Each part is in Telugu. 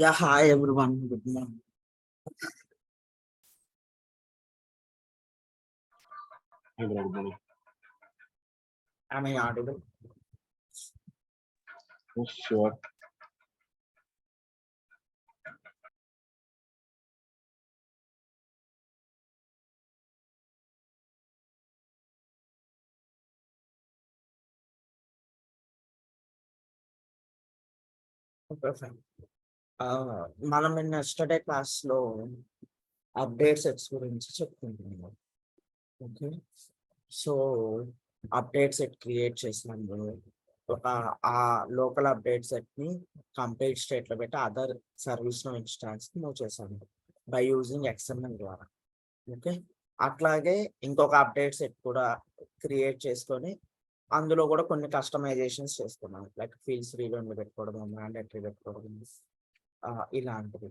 Yeah, hi everyone. Good morning. Hey, bro, good morning. Am I audible? Oh, sure. Okay, fine. మనం ఎస్టర్డే క్లాస్ లో అప్డేట్ సెట్స్ గురించి చెప్పుకుంటున్నాం. Okay, so update set create చేసినాము. ఒక ఆ లోకల్ అప్డేట్ సెట్ ని కంప్లీట్ స్టేట్ లో పెట్టి అదర్ సర్వీస్ లో ఇన్స్టాన్స్ ని మూవ్ చేసాము బై యూజింగ్ XML ద్వారా. ఓకే, అట్లాగే ఇంకొక అప్డేట్ సెట్ కూడా క్రియేట్ చేసుకొని అందులో కూడా కొన్ని కస్టమైజేషన్స్ చేసుకున్నాం. లైక్ ఫీల్డ్స్ రీలోడ్ పెట్టుకోవడం, మ్యాండేటరీ పెట్టుకోవడం, ఇలాంటివి.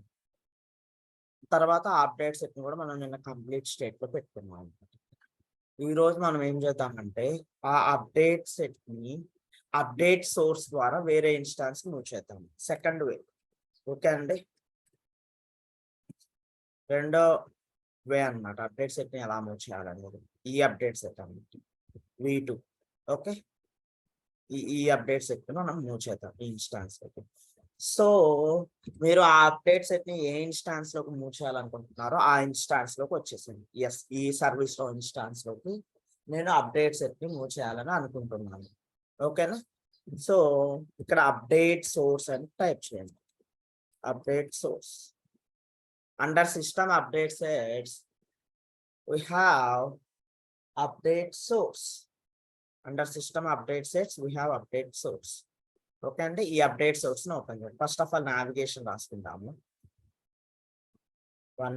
తర్వాత అప్డేట్ సెట్ ని కూడా మనం నిన్న కంప్లీట్ స్టేట్ లో పెట్టుకున్నాం. ఈ రోజు మనం ఏం చేద్దామంటే ఆ అప్డేట్ సెట్ ని అప్డేట్ సోర్స్ ద్వారా వేరే ఇన్స్టాన్స్ మూవ్ చేద్దాం. Second way. ఓకే అండి, రెండో వే అన్నమాట అప్డేట్ సెట్ ని ఎలా మూవ్ చేయాలనేది. ఈ అప్డేట్ సెట్ అన్నమాట V2. ఓకే, ఈ అప్డేట్ సెట్ ని మనం మూవ్ చేద్దాం ఈ ఇన్స్టాన్స్ లోకి. సో మీరు ఆ అప్డేట్ సెట్ ని ఏ ఇన్స్టాన్స్ లోకి మూవ్ చేయాలనుకుంటున్నారో ఆ ఇన్స్టాన్స్ లోకి వచ్చేసింది. ఎస్, ఈ సర్వీస్ లో ఇన్స్టాన్స్ లోకి నేను అప్డేట్ సెట్ ని మూవ్ చేయాలని అనుకుంటున్నాను. ఓకేనా? సో ఇక్కడ అప్డేట్ సోర్స్ అని టైప్ చేయండి. Update source under system update sets we have update source. Under system update sets we have update source. Okay అండి, ఈ అప్డేట్ సోర్స్ ని ఓపెన్ చేయండి. ఫస్ట్ ఆఫ్ ఆల్ నావిగేషన్ రాసుకుందాము. One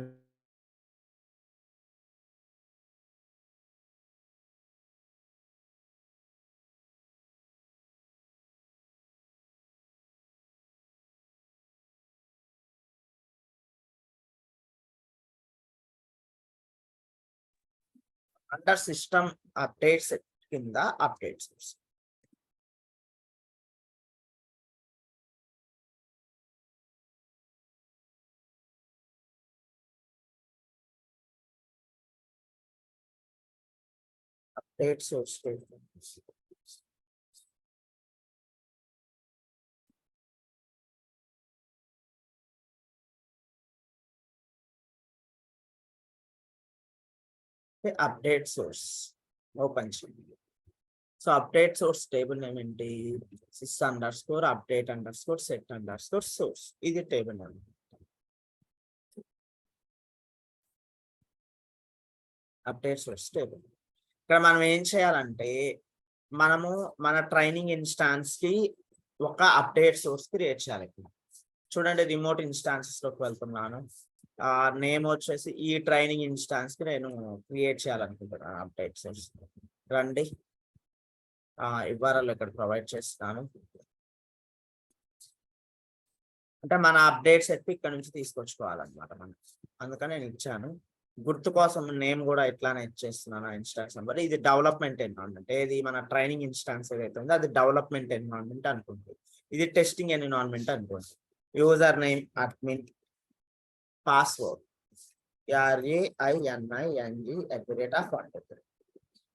under system update set కింద update source. Update source update source open చేయండి. So update source table name ఏంటి? Sys underscore update underscore set underscore source. ఇది table name. Update source table. ఇక్కడ మనం ఏం చేయాలంటే మనము మన ట్రైనింగ్ ఇన్స్టాన్స్ కి ఒక అప్డేట్ సోర్స్ క్రియేట్ చేయాలి. చూడండి, రిమోట్ ఇన్స్టాన్సెస్ లోకి వెళ్తున్నాను. నేమ్ వచ్చేసి ఈ ట్రైనింగ్ ఇన్స్టాన్స్ కి నేను క్రియేట్ చేయాలనుకుంటున్నాను అప్డేట్ సోర్స్. రండి, ఇవ్వరాలు ఇక్కడ ప్రొవైడ్ చేస్తాను. అంటే మన అప్డేట్స్ ఎత్తి ఇక్కడ నుంచి తీసుకొచ్చుకోవాలన్నమాట మనం. అందుకని నేను ఇచ్చాను. గుర్తు కోసం నేమ్ కూడా ఇట్లానే ఇచ్చేస్తున్నాను. Instance number. ఇది డెవలప్మెంట్ ఎన్విరాన్మెంట్. ఇది మన ట్రైనింగ్ ఇన్స్టాన్స్ ఏదైతే ఉందో అది డెవలప్మెంట్ ఎన్విరాన్మెంట్ అనుకోండి. ఇది టెస్టింగ్ ఎన్విరాన్మెంట్ అనుకోండి. User name admin, password RAINING@123.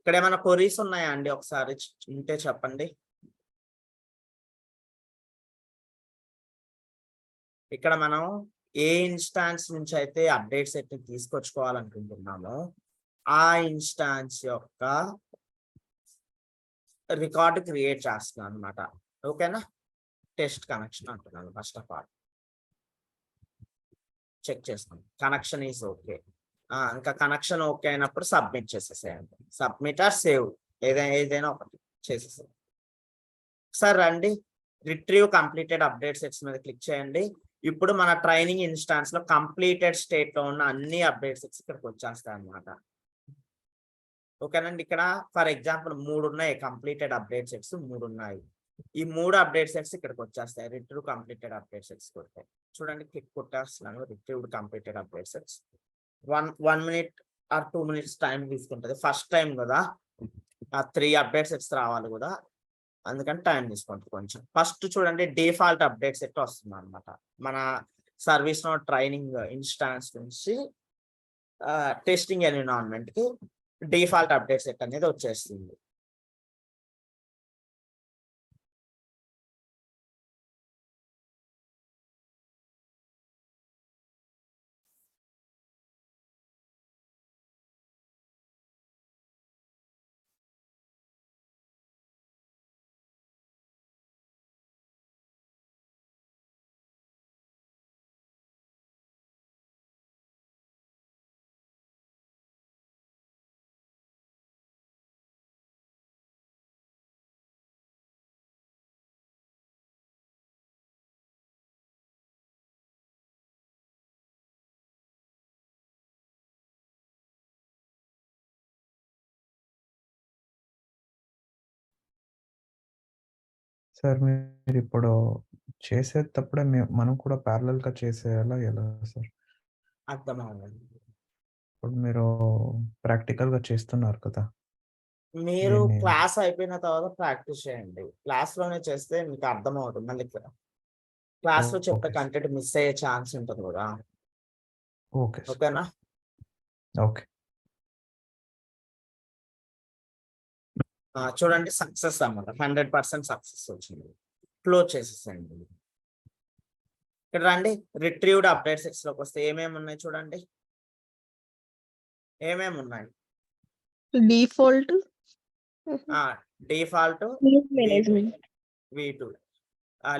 ఇక్కడ ఏమైనా క్వరీస్ ఉన్నాయా అండి? ఒకసారి ఉంటే చెప్పండి. ఇక్కడ మనం ఏ ఇన్స్టాన్స్ నుంచి అయితే అప్డేట్ సెట్ ని తీసుకొచ్చుకోవాలనుకుంటున్నామో ఆ ఇన్స్టాన్స్ యొక్క రికార్డు క్రియేట్ చేస్తున్నాను అనమాట. ఓకేనా? టెస్ట్ కనెక్షన్ అంటున్నాను. ఫస్ట్ ఆఫ్ ఆల్ చెక్ చేస్తాను కనెక్షన్ ఈజ్ ఓకే. ఇంకా కనెక్షన్ ఓకే అయినప్పుడు సబ్మిట్ చేసేసేయండి. సబ్మిట్ ఆర్ సేవ్ ఏదైనా ఒకటి చేసేసేయండి. సార్ రండి, రిట్రీవ్ కంప్లీటెడ్ అప్డేట్ సెట్స్ మీద క్లిక్ చేయండి. ఇప్పుడు మన ట్రైనింగ్ ఇన్స్టాన్స్ లో కంప్లీటెడ్ స్టేట్ లో ఉన్న అన్ని అప్డేట్ సెట్స్ ఇక్కడికి వచ్చేస్తాయి అన్నమాట. ఓకేనండి, ఇక్కడ ఫర్ ఎగ్జాంపుల్ 3 ఉన్నాయి. కంప్లీటెడ్ అప్డేట్ సెట్స్ 3 ఉన్నాయి. ఈ 3 అప్డేట్ సెట్స్ ఇక్కడికి వచ్చేస్తాయి. రిట్రీవ్ కంప్లీటెడ్ అప్డేట్ సెట్స్ కొట్టాయి. చూడండి, క్లిక్ కొట్టేస్తున్నాను. Retrieved completed update sets. 1 minute or 2 minutes time తీసుకుంటుంది. ఫస్ట్ టైం కదా, 3 అప్డేట్ సెట్స్ రావాలి కదా, అందుకని టైం తీసుకుంటుంది కొంచెం. ఫస్ట్ చూడండి, డిఫాల్ట్ అప్డేట్ సెట్ వస్తుంది అనమాట. మన సర్వీస్ నోట్ ట్రైనింగ్ ఇన్స్టాన్స్ నుంచి టెస్టింగ్ ఎన్విరాన్మెంట్ కి డిఫాల్ట్ అప్డేట్ సెట్ అనేది వచ్చేస్తుంది. సార్ మీరు ఇప్పుడు చేసేటప్పుడే మనం కూడా ప్యారలల్‌గా చేసేయాలా ఎలా సార్? అర్థమవుతుంది. ఇప్పుడు మీరు ప్రాక్టికల్‌గా చేస్తున్నారు కదా! మీరు దీన్ని క్లాస్ అయిపోయిన తర్వాత ప్రాక్టీస్ చేయండి. క్లాస్‌లోనే చేస్తే మీకు అర్థమవుతుంది. మళ్ళీ క్లాస్‌లో చెప్పే ఓకే సార్. కంటెంట్ మిస్ అయ్యే ఛాన్స్ ఉంటుంది కదా! Okay sir. ఓకేనా? ఓకే. చూడండి సక్సెస్ అన్నమాట. 100% సక్సెస్ వచ్చింది. క్లోజ్ చేసేసేయండి. ఇక్కడ రండి. రిట్రీవ్డ్ అప్డేట్ సెట్స్‌లోకి వస్తే ఏమేమి ఉన్నాయి చూడండి. ఏమేమి ఉన్నాయి? Default default management V2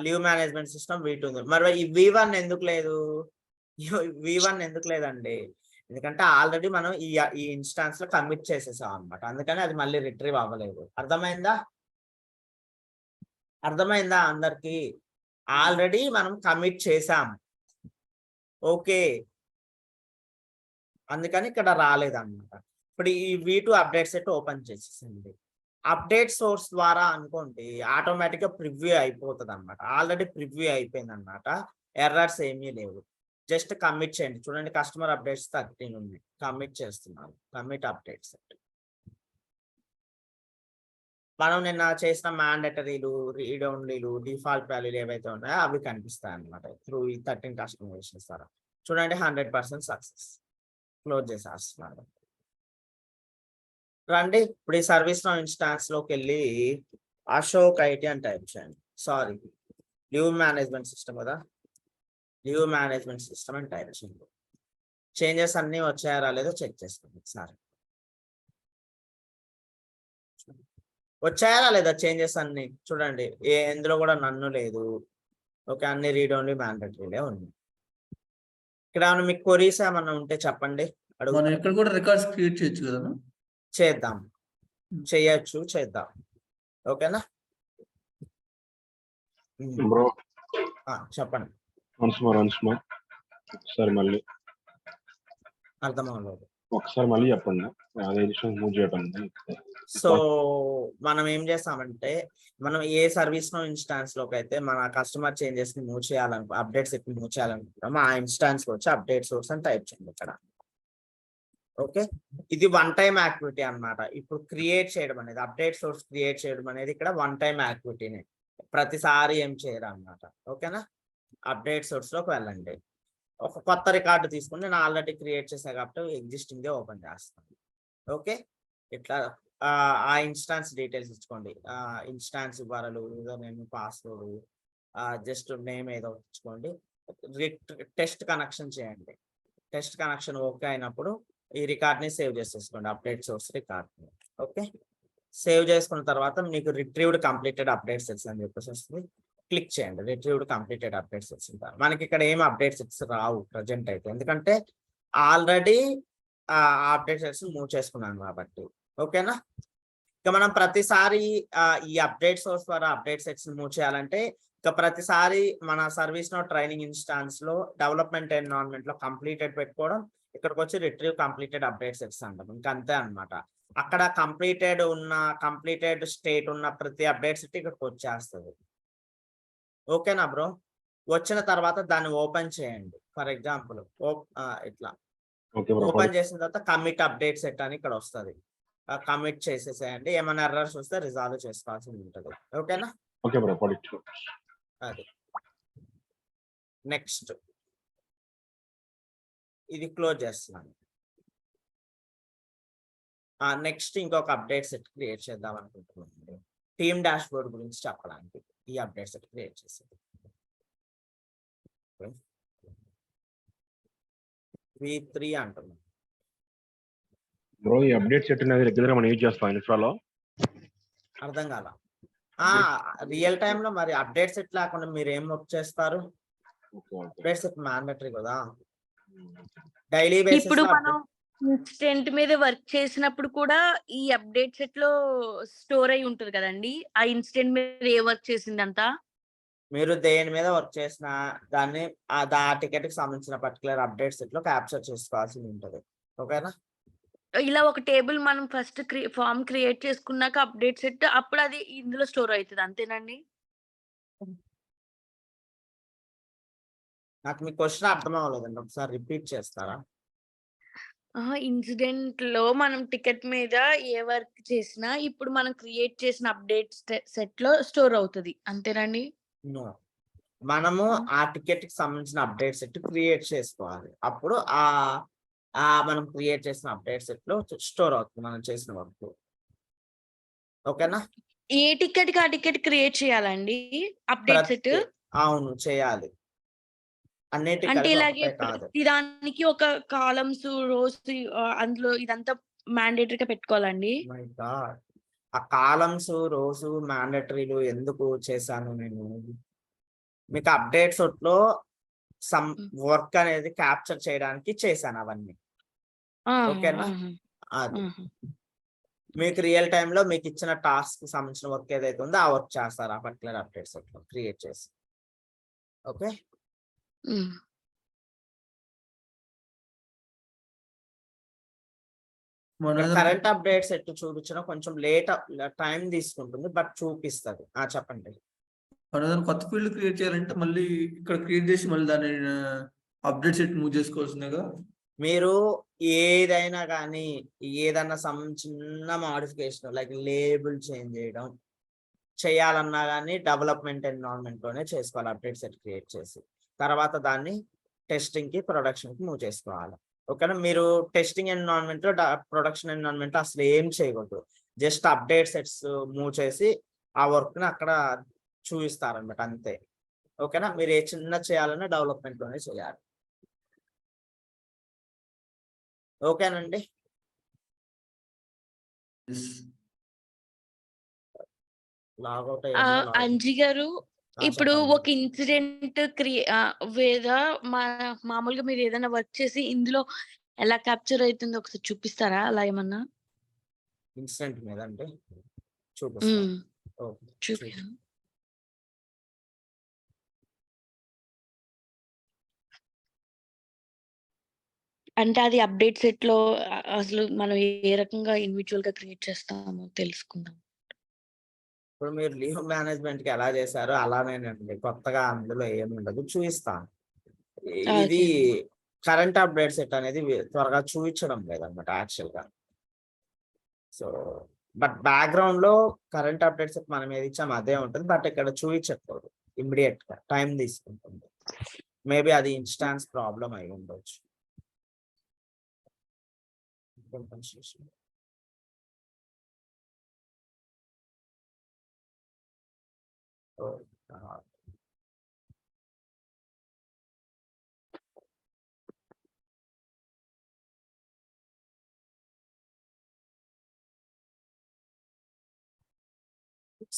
leave management system V2 ఉంది. మరి ఈ V1 ఎందుకు లేదు? V1 ఎందుకు లేదండి? ఎందుకంటే ఆల్రెడీ మనం ఈ ఇన్స్టాన్స్ లో కమిట్ చేసేసాం అన్నమాట. అందుకని అది మళ్ళీ రిట్రీవ్ అవ్వలేదు. అర్థమైందా? అర్థమైందా అందరికి? ఆల్రెడీ మనం కమిట్ చేసాం. ఓకే, అందుకని ఇక్కడ రాలేదన్నమాట. ఇప్పుడు ఈ V2 అప్డేట్ సెట్ ఓపెన్ చేసేసింది. అప్డేట్ సోర్స్ ద్వారా అనుకోండి ఆటోమేటిక్ గా ప్రివ్యూ అయిపోతుంది అనమాట. ఆల్రెడీ ప్రివ్యూ అయిపోయింది అనమాట. ఎర్రర్స్ ఏమీ లేవు. జస్ట్ కమిట్ చేయండి. చూడండి కస్టమర్ అప్డేట్స్ 13 ఉంది. కమిట్ చేస్తున్నాను. Commit update set. మనం నిన్న చేసిన మ్యాండేటరీలు, రీడ్ ఓన్లీలు, డిఫాల్ట్ వాల్యూలు ఏవైతే ఉన్నాయో అవి కనిపిస్తాయి అనమాట త్రూ ఈ 13 కస్టమైజేషన్స్ ద్వారా. చూడండి 100% సక్సెస్. క్లోజ్ చేసేస్తున్నారు. రండి ఇప్పుడు ఈ సర్వీస్ నౌ ఇన్స్టాన్స్ లోకి వెళ్ళి అశోక్ ఐటీ అని టైప్ చేయండి. సారీ, లీవ్ మేనేజ్మెంట్ సిస్టమ్ కదా, లీవ్ మేనేజ్మెంట్ సిస్టమ్ అని టైప్ చేయండి. చేంజెస్ అన్ని వచ్చాయా రాలేదో చెక్ చేసుకోండి ఒకసారి. వచ్చాయా రాలేదా చేంజెస్ అన్ని? చూడండి ఎందులో కూడా నన్ను లేదు. ఓకే, అన్ని రీడ్ ఓన్లీ మ్యాండేటరీలే ఉంది. ఇక్కడ ఏమైనా మీకు క్వరీస్ ఏమన్నా ఉంటే చెప్పండి. మనం ఇక్కడ కూడా రికార్డ్స్ క్రియేట్ చేయొచ్చు కదా? చేద్దాం, చేయొచ్చు, చేద్దాం. ఓకేనా? బ్రో చెప్పండి. వన్స్ మోర్ ఒకసారి మళ్ళీ అర్థమవ్వలేదు. ఒకసారి మళ్ళీ చెప్పండి. అదే మూవ్ చేయటండి. సో మనం ఏం చేస్తామంటే మనం ఏ సర్వీస్ నో ఇన్స్టాన్స్ లోకి అయితే మన కస్టమర్ చేంజెస్ ని మూవ్ చేయాలను, అప్డేట్స్ ఎక్కువ మూవ్ చేయాలనుకుంటాం, ఆ ఇన్స్టాన్స్ వచ్చి అప్డేట్ సోర్స్ అని టైప్ చేయండి ఇక్కడ. ఓకే, ఇది వన్ టైం యాక్టివిటీ అన్నమాట. ఇప్పుడు క్రియేట్ చేయడం అనేది, అప్డేట్ సోర్స్ క్రియేట్ చేయడం అనేది ఇక్కడ వన్ టైం యాక్టివిటీనే, ప్రతిసారి ఏం చేయరు అన్నమాట. ఓకేనా? అప్డేట్ సోర్స్ లోకి వెళ్ళండి. ఒక కొత్త రికార్డు తీసుకుని నేను ఆల్రెడీ క్రియేట్ చేసా కాబట్టి ఎగ్జిస్టింగ్ దే ఓపెన్ చేస్తాను. ఓకే, ఇట్లా ఆ ఇన్స్టాన్స్ డీటెయిల్స్ ఇచ్చుకోండి. ఇన్స్టాన్స్ వివరాలు, user name, password, just name ఏదో ఇచ్చుకోండి. టెస్ట్ కనెక్షన్ చేయండి. టెస్ట్ కనెక్షన్ ఓకే అయినప్పుడు ఈ రికార్డ్ ని సేవ్ చేసేసుకోండి, update source record. Okay, save చేసుకున్న తర్వాత మీకు రిట్రీవ్డ్ కంప్లీటెడ్ అప్డేట్ సెట్స్ అని చెప్పేసి వస్తుంది. క్లిక్ చేయండి, రిట్రీవ్డ్ కంప్లీటెడ్ అప్డేట్ సెట్స్. మనకి ఇక్కడ ఏం అప్డేట్ సెట్స్ రావు ప్రజెంట్ అయితే, ఎందుకంటే ఆల్రెడీ అప్డేట్ సెట్స్ మూవ్ చేసుకున్నాను కాబట్టి. ఓకేనా? ఇక మనం ప్రతిసారి ఈ అప్డేట్ సోర్స్ ద్వారా అప్డేట్ సెట్స్ మూవ్ చేయాలంటే ఇక ప్రతిసారి మన సర్వీస్ నో ట్రైనింగ్ ఇన్స్టాన్స్ లో డెవలప్మెంట్ ఎన్విరాన్మెంట్ లో కంప్లీటెడ్ పెట్టుకోవడం, ఇక్కడికి వచ్చి రిట్రీవ్ కంప్లీటెడ్ అప్డేట్ సెట్స్ అంటాం. ఇంకా అంతే అనమాట. అక్కడ కంప్లీటెడ్ స్టేట్ ఉన్న ప్రతి అప్డేట్ సెట్ ఇక్కడికి వచ్చేస్తుంది. ఓకేనా బ్రో? వచ్చిన తర్వాత దాన్ని ఓపెన్ చేయండి. ఫర్ ఎగ్జాంపుల్ ఇట్లా ఓపెన్ చేసిన తర్వాత కమిట్ అప్డేట్ సెట్ అని ఇక్కడ వస్తుంది. కమిట్ చేసేసేయండి. ఏమైనా ఎర్రర్స్ వస్తే రిజాల్వ్ చేసుకోవాల్సి ఉంటుంది. ఓకేనా? Okay bro. అది నెక్స్ట్ ఇది క్లోజ్ చేస్తున్నాను. నెక్స్ట్ ఇంకొక అప్డేట్ సెట్ క్రియేట్ చేద్దాం అనుకుంటున్నాను. టీమ్ డాష్ బోర్డ్ గురించి చెప్పడానికి ఈ అప్డేట్ సెట్ క్రియేట్ చేసేది. V3 అంటున్నాను. బ్రో ఈ అప్డేట్ సెట్ అనేది రెగ్యులర్ గా మనం యూజ్ చేస్తాం ఇన్ఫ్రాలో. అర్థం కాల. రియల్ టైమ్ లో మరి అప్డేట్ సెట్ లేకుండా మీరు ఏం వర్క్ చేస్తారు? అప్డేట్ సెట్ మ్యాండేటరీ కదా, డైలీ బేసిస్ ఇప్పుడు లో మనం ఇన్స్టెంట్ మీద వర్క్ చేసినప్పుడు కూడా ఈ అప్డేట్ సెట్ లో స్టోర్ అయి ఉంటది కదండి. ఆ ఇన్స్టెంట్ మీద ఏ వర్క్ చేసిందంతా మీరు దేని మీద వర్క్ చేసినా దాన్ని ఆ టికెట్ కి సంబంధించిన పర్టికులర్ అప్డేట్ సెట్ లో క్యాప్చర్ చేసుకోవాల్సి ఉంటుంది. ఓకేనా? ఇలా ఒక టేబుల్ మనం ఫస్ట్ ఫామ్ క్రియేట్ చేసుకున్నాక అప్డేట్ సెట్ అప్పుడు అది ఇందులో స్టోర్ అవుతుంది, అంతేనండి? నాకు మీ క్వశ్చన్ అర్థం అవ్వలేదండి, ఒకసారి రిపీట్ చేస్తారా? ఇన్సిడెంట్ లో మనం టికెట్ మీద ఏ వర్క్ చేసినా ఇప్పుడు మనం క్రియేట్ చేసిన అప్డేట్ సెట్ లో స్టోర్ అవుతుంది, అంతేనండి? నో, మనము ఆ. ఆ టికెట్ కి సంబంధించిన అప్డేట్ సెట్ క్రియేట్ చేసుకోవాలి. అప్పుడు మనం క్రియేట్ చేసిన అప్డేట్ సెట్ లో స్టోర్ అవుతుంది మనం చేసిన వర్క్. ఓకేనా? ఏ టికెట్ కి ఆ టికెట్ క్రియేట్ చేయాలండి అప్డేట్ సెట్? అవును, చేయాలి. అన్నిటి అంటే కలిపి ఇలాగే ఒకటే కాదు. ప్రతిదానికి ఒక కాలమ్స్ రోస్ అందులో ఇదంతా మ్యాండేటరీగా పెట్టుకోవాలండి. మై గాడ్, ఆ కాలమ్స్ రోజు మ్యాండటరీలు ఎందుకు చేశాను నేను? మీకు అప్డేట్స్ లో సమ్ వర్క్ అనేది క్యాప్చర్ చేయడానికి చేశాను అవన్నీ. ఓకేనా? అది మీకు రియల్ టైమ్ లో మీకు ఇచ్చిన టాస్క్ సంబంధించిన వర్క్ ఏదైతే ఉందో ఆ వర్క్ చేస్తారు ఆ పర్టికులర్ అప్డేట్స్ లో క్రియేట్ చేసి. ఓకే, కరెంట్ అప్డేట్ సెట్ చూపించడం కొంచెం లేట్ టైం తీసుకుంటుంది, బట్ చూపిస్తుంది. చెప్పండి. మనం కొత్త ఫీల్డ్ క్రియేట్ చేయాలంటే మళ్ళీ ఇక్కడ క్రియేట్ చేసి మళ్ళీ దాన్ని అప్డేట్ సెట్ మూవ్ చేసుకోవాల్సిందిగా. మీరు ఏదైనా కానీ ఏదన్నా చిన్న మాడిఫికేషన్ లైక్ లేబుల్ చేంజ్ చేయాలన్నా కానీ డెవలప్మెంట్ ఎన్విరాన్మెంట్ లోనే చేసుకోవాలి. అప్డేట్ సెట్ క్రియేట్ చేసి తర్వాత దాన్ని టెస్టింగ్ కి ప్రొడక్షన్ కి మూవ్ చేసుకోవాలి. ఓకేనా? మీరు టెస్టింగ్ ఎన్విరాన్మెంట్ లో ప్రొడక్షన్ ఎన్విరాన్మెంట్ లో అసలు ఏం చేయకూడదు. జస్ట్ అప్డేట్ సెట్స్ మూవ్ చేసి ఆ వర్క్ ని అక్కడ చూపిస్తారనమాట, అంతే. ఓకేనా? మీరు ఏ చిన్న చేయాలన్నా డెవలప్మెంట్ లోనే చేయాలి. ఓకేనండి? లాగౌట్ అంజి గారు, ఇప్పుడు ఒక ఇన్సిడెంట్ మామూలుగా మీరు ఏదైనా వర్క్ చేసి ఇందులో ఎలా క్యాప్చర్ అవుతుందో ఒకసారి చూపిస్తారా అలా ఏమన్నా? ఇన్సిడెంట్ మీద అంటే చూపిస్తాను. చూపి అంటే అది అప్డేట్ సెట్ లో అసలు మనం ఏ రకంగా ఇండివిజువల్ గా క్రియేట్ చేస్తామో తెలుసుకుందాం. ఇప్పుడు మీరు లీవ్ మేనేజ్మెంట్ కి ఎలా చేశారో అలానేనండి, కొత్తగా అందులో ఏమి ఉండదు, చూపిస్తాను. ఇది కరెంట్ అప్డేట్ సెట్ అనేది త్వరగా చూపించడం లేదన్నమాట యాక్చువల్ గా. సో బట్ బ్యాక్గ్రౌండ్ లో కరెంట్ అప్డేట్ సెట్ మనం ఏది ఇచ్చాము అదే ఉంటుంది, బట్ ఇక్కడ చూపించట్లేదు, ఇమ్మీడియట్ గా టైం తీసుకుంటుంది. మేబీ అది ఇన్స్టాన్స్ ప్రాబ్లం అయి ఉండొచ్చు.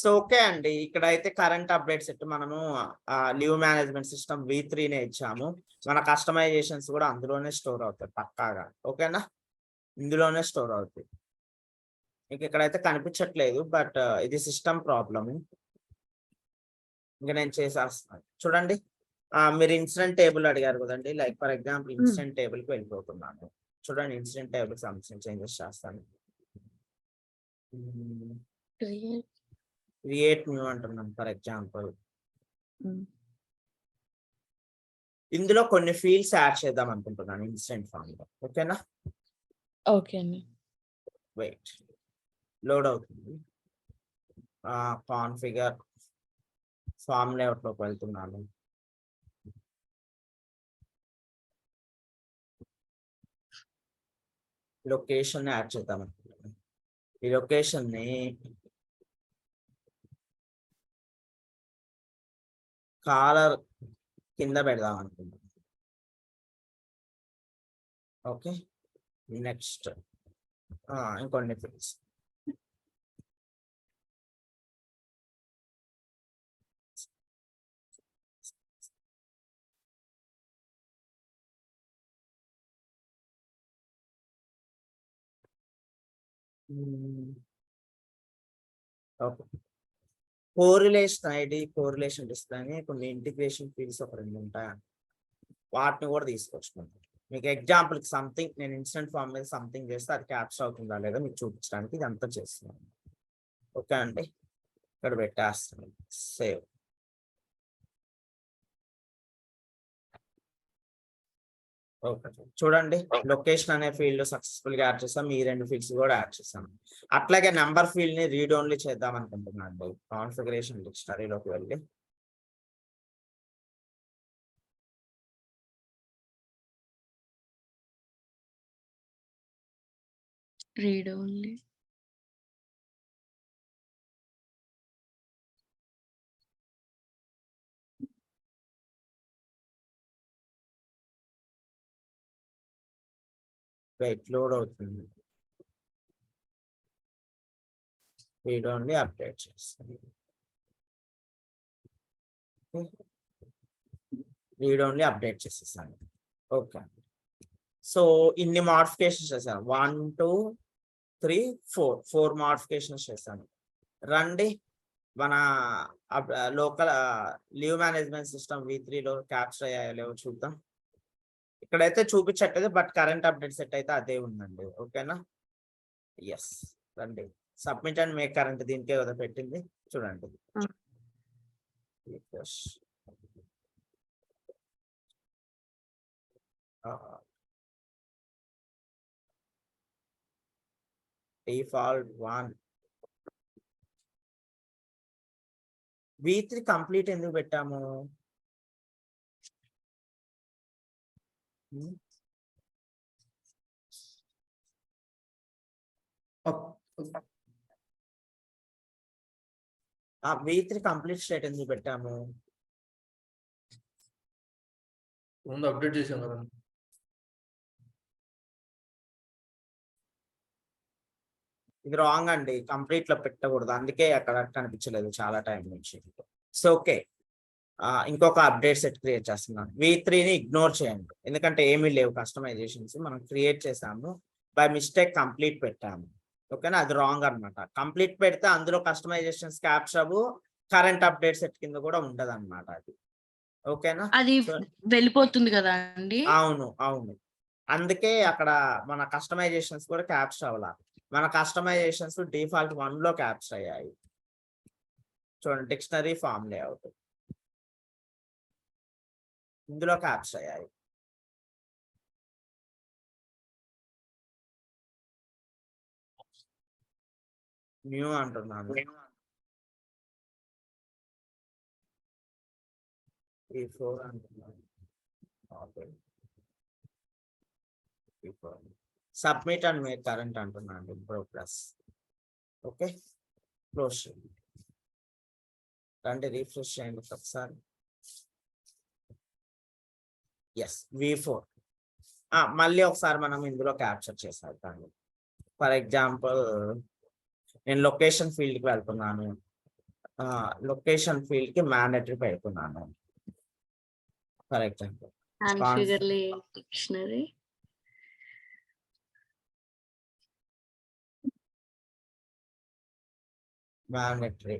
సో ఓకే అండి, ఇక్కడైతే కరెంట్ అప్డేట్ సెట్ మనము లీవ్ మేనేజ్మెంట్ సిస్టమ్ V3నే ఇచ్చాము. మన కస్టమైజేషన్స్ కూడా అందులోనే స్టోర్ అవుతాయి పక్కాగా. ఓకేనా? ఇందులోనే స్టోర్ అవుతాయి. మీకు ఇక్కడైతే కనిపించట్లేదు, బట్ ఇది సిస్టమ్ ప్రాబ్లమ్. ఇంకా నేను చేసేస్తాను చూడండి. మీరు ఇన్సిడెంట్ టేబుల్ అడిగారు కదండి, like for example incident table కి వెళ్ళిపోతున్నాను. చూడండి, ఇన్సిడెంట్ టేబుల్ కి సంబంధించిన చేంజెస్ చేస్తాను. క్రియేట్ న్యూ అంటున్నాను ఫర్ ఎగ్జాంపుల్. ఇందులో కొన్ని ఫీల్డ్స్ యాడ్ చేద్దాం అనుకుంటున్నాను ఇన్సిడెంట్ ఫామ్ లో. ఓకేనా? ఓకే అండి, వెయిట్, లోడ్ అవుతుంది. కాన్ఫిగర్ ఫామ్ లేఅవుట్ లోకి వెళ్తున్నాను. లొకేషన్ యాడ్ చేద్దాం అనుకుంటున్నాను. ఈ లొకేషన్ ని కాలర్ కింద పెడదాం అనుకుంటున్నాను. ఓకే, నెక్స్ట్ ఇంకొన్ని fields. Okay, correlation ID, correlation display అని కొన్ని ఇంటిగ్రేషన్ ఫీల్డ్స్ ఒక 2 ఉంటాయి. వాటిని కూడా తీసుకొచ్చుకుంటాం. మీకు ఎగ్జాంపుల్ సంథింగ్ నేను ఇన్స్టెంట్ ఫామ్ మీద సంథింగ్ చేస్తే అది క్యాప్చర్ అవుతుందా లేదా మీకు చూపించడానికి ఇదంతా చేస్తున్నాను. ఓకే అండి, ఇక్కడ పెట్టేస్తాను సేవ్. ఓకే, చూడండి లొకేషన్ అనే ఫీల్డ్ సక్సెస్ఫుల్ గా యాడ్ చేస్తాం. ఈ 2 ఫీల్డ్స్ కూడా యాడ్ చేస్తాం. అట్లాగే నెంబర్ ఫీల్డ్ ని రీడ్ ఓన్లీ చేద్దాం అనుకుంటున్నాను. కాన్ఫిగరేషన్ డిక్షనరీలోకి వెళ్ళి రీడ్ ఓన్లీ. వెయిట్ లోడ్ అవుతుంది. రీడ్ ఓన్లీ అప్డేట్ చేస్తాను. రీడ్ ఓన్లీ అప్డేట్ చేసేసాను. ఓకే, సో ఇన్ని మోడిఫికేషన్స్ చేశాను. 1 2 3 4 మోడిఫికేషన్స్ చేశాను. రండి మన లోకల్ లీవ్ మేనేజ్మెంట్ సిస్టమ్ V3లో క్యాప్చర్ అయ్యాయో లేవో చూద్దాం. ఇక్కడైతే చూపించట్లేదు, బట్ కరెంట్ అప్డేట్ సెట్ అయితే అదే ఉందండి. ఓకేనా, ఎస్. రండి సబ్మిట్ అండ్ మేక్ కరెంట్, దీనికే కదా పెట్టింది. చూడండి డిఫాల్ట్ 1 V3 కంప్లీట్ ఎందుకు పెట్టాము? V3 కంప్లీట్ స్టేట్ ఎందుకు పెట్టాము? ముందు అప్డేట్ చేసాం కదా. ఇది రాంగ్ అండి, కంప్లీట్ లో పెట్టకూడదు. అందుకే అక్కడ కనిపించలేదు చాలా టైం నుంచి. సో ఓకే, ఇంకొక అప్డేట్ సెట్ క్రియేట్ చేస్తున్నాను. V3ని ఇగ్నోర్ చేయండి, ఎందుకంటే ఏమీ లేవు కస్టమైజేషన్స్. మనం క్రియేట్ చేసాము, బై మిస్టేక్ కంప్లీట్ పెట్టాము. ఓకేనా, అది రాంగ్ అనమాట. కంప్లీట్ పెడితే అందులో కస్టమైజేషన్స్ క్యాప్చర్ అవ్వు, కరెంట్ అప్డేట్ సెట్ కింద కూడా ఉండదు అనమాట అది. ఓకేనా, అది వెళ్ళిపోతుంది కదా అండి. అవును అవును, అందుకే అక్కడ మన కస్టమైజేషన్స్ కూడా క్యాప్చర్ అవ్వాలి. మన కస్టమైజేషన్స్ డిఫాల్ట్ 1లో క్యాప్చర్ అయ్యాయి. చూడండి డిక్షనరీ ఫామ్ లేఅవుట్ ఇందులో క్యాప్చర్ అయ్యాయి. న్యూ అంటున్నాను. E4 అంటున్నాను. సబ్మిట్ అండ్ మేక్ కరెంట్ అంటున్నాను. Pro plus. ఓకే, క్లోజ్ చేయండి. రండి రీఫ్రెష్ చేయండి ఒకసారి. ఎస్, V4 మళ్ళీ ఒకసారి మనం ఇందులో క్యాప్చర్ చేసేద్దాం. ఫర్ ఎగ్జాంపుల్ నేను లొకేషన్ ఫీల్డ్కి వెళ్తున్నాను. లొకేషన్ ఫీల్డ్కి మ్యాండేటరీ పెడుతున్నాను. For example dictionary mandatory.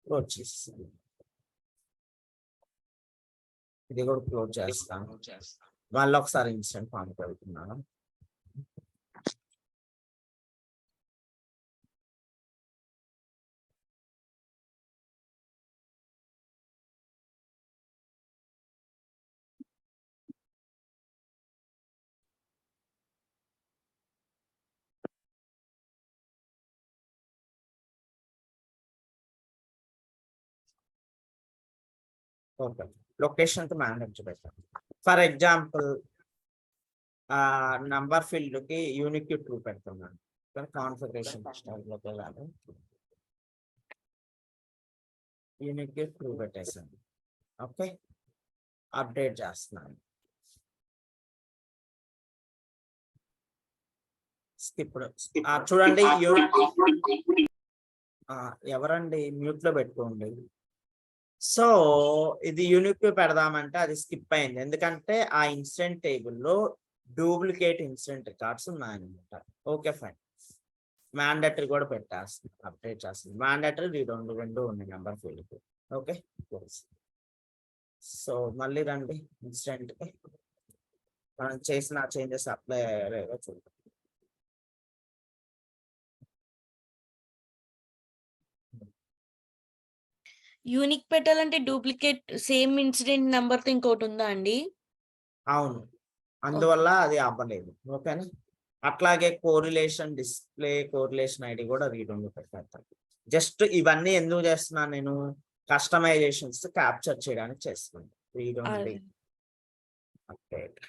Close చేస్తాను. ఇది కూడా క్లోజ్ చేస్తాను. మళ్ళీ ఒకసారి ఇన్స్టెంట్ ఫామ్కి వెళ్తున్నాను. ఓకే, లొకేషన్ కి మ్యాండేటరీ పెట్టాను. ఫర్ ఎగ్జాంపుల్ నంబర్ ఫీల్డ్ కి యూనిక్ ట్రూ పెడుతున్నాను. కాన్ఫిగరేషన్ లోకి వెళ్ళాలి, యూనిక్ ట్రూ పెట్టేసాను. ఓకే, అప్డేట్ చేస్తున్నాను. స్కిప్ చూడండి, ఎవరండి మ్యూట్ లో పెట్టుకోండి. సో ఇది యూనిక్ పెడదామంటే అది స్కిప్ అయింది, ఎందుకంటే ఆ ఇన్సిడెంట్ టేబుల్లో డూప్లికేట్ ఇన్సిడెంట్ రికార్డ్స్ ఉన్నాయన్నమాట. ఓకే ఫైన్, మ్యాండేటరీ కూడా పెట్టేస్తుంది, అప్డేట్ చేస్తుంది. మ్యాండేటరీ రెండు ఉన్నాయి నెంబర్ ఫీల్డ్. ఓకే, సో మళ్ళీ రండి ఇన్సిడెంట్ కి, మనం చేసిన చేంజెస్ అప్లై అయ్యాయో చూద్దాం. యూనిక్ పెట్టాలంటే డూప్లికేట్ సేమ్ ఇన్సిడెంట్ నంబర్ తో ఇంకోటి ఉందా అండి? అవును, అందువల్ల అది అవ్వలేదు. ఓకేనా, అట్లాగే కోరిలేషన్ డిస్ప్లే, కోరిలేషన్ ఐడి కూడా రీడ్ ఓన్లీ పెట్టేస్తాను. జస్ట్ ఇవన్నీ ఎందుకు చేస్తున్నాను నేను, కస్టమైజేషన్స్ క్యాప్చర్ చేయడానికి చేస్తున్నాను. Read only update,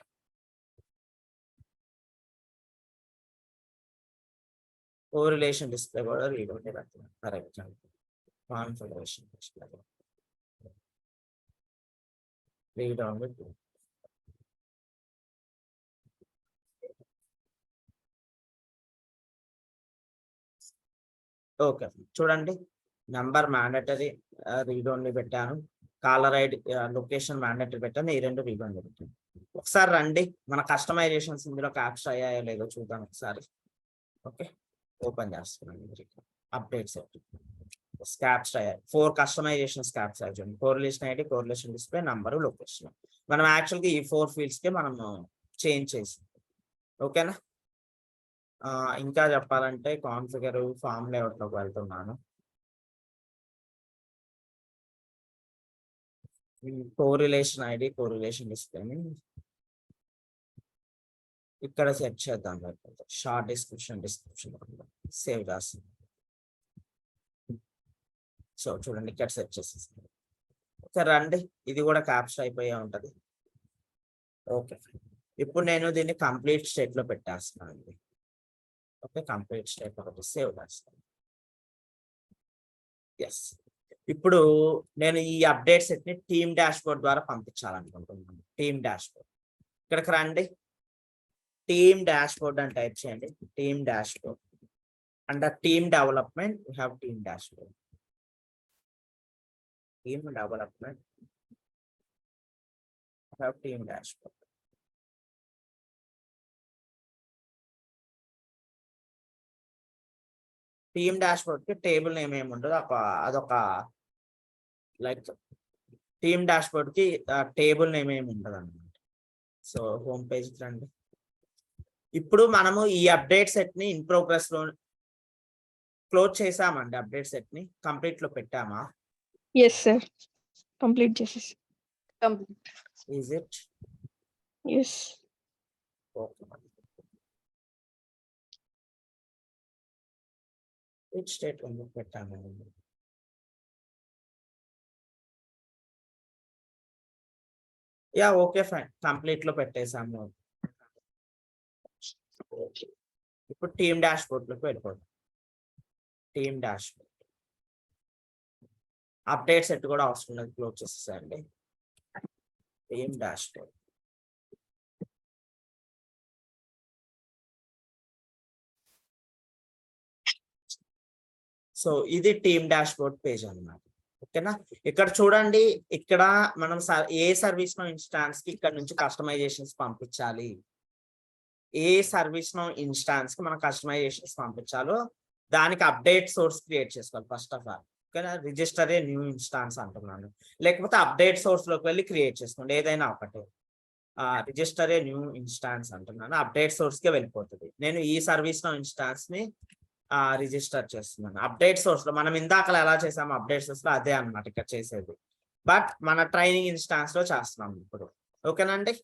correlation display కూడా రీడ్ ఓన్లీ పెడుతున్నాను. For example configuration display read only. Okay, చూడండి నంబర్ మ్యాండేటరీ రీడ్ ఓన్లీ పెట్టాను, కాలర్ ఐడి లొకేషన్ మ్యాండేటరీ పెట్టాను, ఈ రెండు రీడ్ ఓన్లీ పెట్టాను. ఒకసారి రండి, మన కస్టమైజేషన్స్ ఇందులో క్యాప్చర్ అయ్యాయో లేదో చూద్దాం ఒకసారి. ఓకే, ఓపెన్ చేస్తున్నాను, అప్డేట్స్ క్యాప్చర్ అయ్యాయి. 4 కస్టమైజేషన్స్ క్యాప్చర్ అయ్యాయి. Correlation ID, correlation display, number, location. మనం యాక్చువల్గా ఈ 4 ఫీల్డ్స్ కి మనం చేంజ్ చేసి. ఓకేనా, ఇంకా చెప్పాలంటే కాన్ఫిగర్ ఫామ్ లేఅవుట్ లోకి వెళ్తున్నాను. కోరిలేషన్ ఐడి, కోరిలేషన్ డిస్ప్లేని ఇక్కడ సెట్ చేద్దాం. షార్ట్ డిస్క్రిప్షన్ సేవ్ చేస్తుంది. సో చూడండి ఇక్కడ సెట్ చేసేస్తాను. ఓకే రండి, ఇది కూడా క్యాప్చర్ అయిపోయే ఉంటది. ఓకే, ఇప్పుడు నేను దీన్ని కంప్లీట్ స్టేట్ లో పెట్టేస్తున్నాను అండి. ఓకే, కంప్లీట్ స్టేట్ ఒకటి సేవ్ చేస్తాను. ఎస్, ఇప్పుడు నేను ఈ అప్డేట్ సెట్ ని టీమ్ డాష్ బోర్డ్ ద్వారా పంపించాలనుకుంటున్నాను. టీమ్ డాష్ బోర్డ్, ఇక్కడికి రండి, టీమ్ డాష్ బోర్డ్ అని టైప్ చేయండి. Team dash board under team development you have team dash board. Team development you have team dash board. Team dash board కి టేబుల్ నేమ్ ఏమి ఉండదు, అదొక లైక్ టీమ్ డాష్ బోర్డ్ కి టేబుల్ నేమ్ ఏమి ఉండదు అన్నమాట. సో హోమ్ పేజ్ రండి. ఇప్పుడు మనము ఈ అప్డేట్ సెట్ ని ఇన్ ప్రోగ్రెస్ లో క్లోజ్ చేసామండి. అప్డేట్ సెట్ ని కంప్లీట్ లో పెట్టామా? ఎస్ సార్, కంప్లీట్ చేసేసి. Is it? Yes. Okay, which state లో పెట్టామండి? యా ఓకే ఫైన్, కంప్లీట్ లో పెట్టేసాము. ఇప్పుడు టీమ్ డాష్ బోర్డ్ లోకి వెళ్ళిపోతాం. Team dashboard update set కూడా అవసరం లేదు, క్లోజ్ చేసేసండి. టీమ్ డాష్ బోర్డ్, సో ఇది టీమ్ డాష్ బోర్డ్ పేజ్ అన్నమాట. ఓకేనా, ఇక్కడ చూడండి, ఇక్కడ మనం ఏ సర్వీస్ నో ఇన్స్టాన్స్ కి ఇక్కడ నుంచి కస్టమైజేషన్స్ పంపించాలి, ఏ సర్వీస్ నో ఇన్స్టాన్స్ కి మనం కస్టమైజేషన్స్ పంపించాలో దానికి అప్డేట్ సోర్స్ క్రియేట్ చేసుకోవాలి ఫస్ట్ ఆఫ్ ఆల్. ఓకేనా, రిజిస్టర్ ఏ న్యూ ఇన్స్టాన్స్ అంటున్నాను, లేకపోతే అప్డేట్ సోర్స్ లోకి వెళ్ళి క్రియేట్ చేసుకోండి, ఏదైనా ఒకటి. రిజిస్టర్ ఏ న్యూ ఇన్స్టాన్స్ అంటున్నాను, అప్డేట్ సోర్స్ కి వెళ్ళిపోతుంది. నేను ఈ సర్వీస్ నో ఇన్స్టాన్స్ ని రిజిస్టర్ చేస్తున్నాను. అప్డేట్ సోర్స్ లో మనం ఇందాక ఎలా చేసాము, అప్డేట్ సోర్స్ లో అదే అన్నమాట ఇక్కడ చేసేది, బట్ మన ట్రైనింగ్ ఇన్స్టాన్స్ లో చేస్తున్నాం ఇప్పుడు. ఓకేనండి,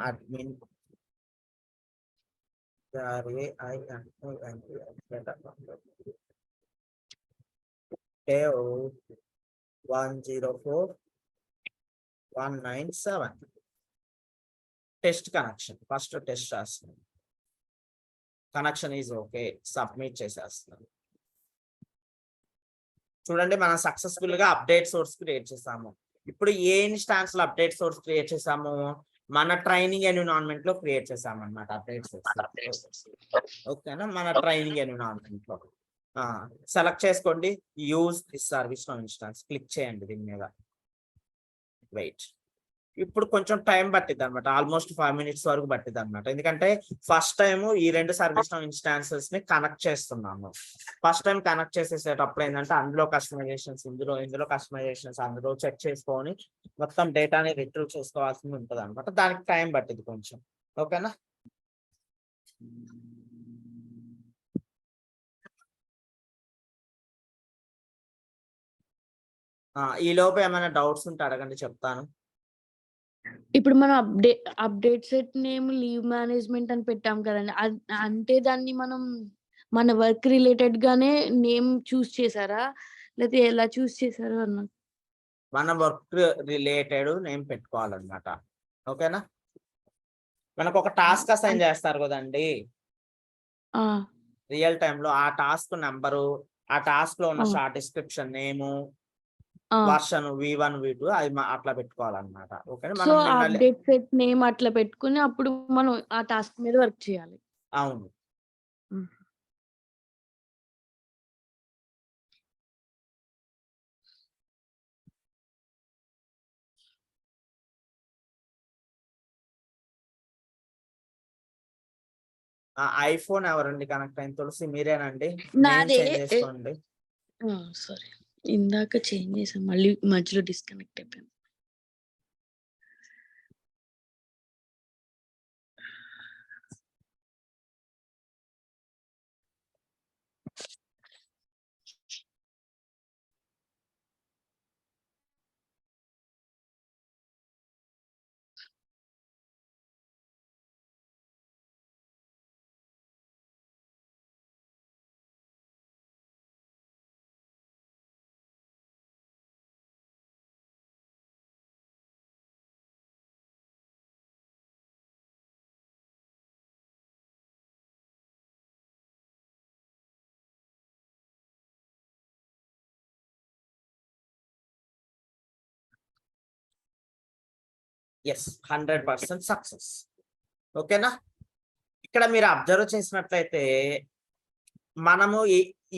admin 104197 test connection first test చేస్తున్నాను. కనెక్షన్ ఈజ్ ఓకే, సబ్మిట్ చేసేస్తున్నాను. చూడండి మనం సక్సెస్ఫుల్ గా అప్డేట్ సోర్స్ క్రియేట్ చేసాము. ఇప్పుడు ఏ ఇన్స్టాన్స్ లో అప్డేట్ సోర్స్ క్రియేట్ చేసాము, మన ట్రైనింగ్ ఎన్విరాన్మెంట్ లో క్రియేట్ చేసాము అనమాట అప్డేట్ సోర్స్. ఓకేనా, మన ట్రైనింగ్ ఎన్విరాన్మెంట్ లో సెలెక్ట్ చేసుకోండి, use this service now instance click చేయండి దీని మీద. వెయిట్, ఇప్పుడు కొంచెం టైం పట్టిద్ది అనమాట, ఆల్మోస్ట్ 5 minutes వరకు పట్టిద్ది అనమాట. ఎందుకంటే ఫస్ట్ టైం ఈ 2 సర్వీస్ నౌ ఇన్స్టాన్సెస్ ని కనెక్ట్ చేస్తున్నాము. ఫస్ట్ టైం కనెక్ట్ చేసేటప్పుడు ఏంటంటే అందులో కస్టమైజేషన్స్, ఇందులో కస్టమైజేషన్స్ అందులో చెక్ చేసుకొని మొత్తం డేటాని రిట్రీవ్ చేసుకోవాల్సి ఉంటుంది అనమాట. దానికి టైం పట్టింది కొంచెం. ఓకేనా, ఈ లోపు ఏమైనా డౌట్స్ ఉంటే అడగండి, చెప్తాను. ఇప్పుడు మనం update set name leave management అని పెట్టాం కదండి. అంటే దాన్ని మనం మన వర్క్ రిలేటెడ్ గానే నేమ్ చూస్ చేశారా, లేకపోతే ఎలా చూస్ చేశారు అన్న? మన వర్క్ రిలేటెడ్ నేమ్ పెట్టుకోవాలన్నమాట. ఓకేనా, మనకు ఒక టాస్క్ అసైన్ చేస్తారు కదండి రియల్ టైమ్ లో, ఆ టాస్క్ నెంబరు, ఆ టాస్క్ లో ఉన్న షార్ట్ డిస్క్రిప్షన్ నేము, వర్షన్ V1 V2 అది అట్లా పెట్టుకోవాలన్నమాట. ఓకేనా, సో మనం అప్డేట్ సెట్ నేమ్ అట్లా పెట్టుకుని అప్పుడు మనం ఆ టాస్క్ మీద వర్క్ చేయాలి. అవును. ఐఫోన్ ఎవరండి కనెక్ట్ అయిన? తులసి మీరేనండి? నాదే. చేంజ్ చేసుకోండి. సారీ, ఇందాక చేంజ్ చేసాం, మళ్ళీ మధ్యలో డిస్కనెక్ట్ అయిపోయింది. Yes, 100% success. ఓకేనా, ఇక్కడ మీరు అబ్జర్వ్ చేసినట్లయితే మనము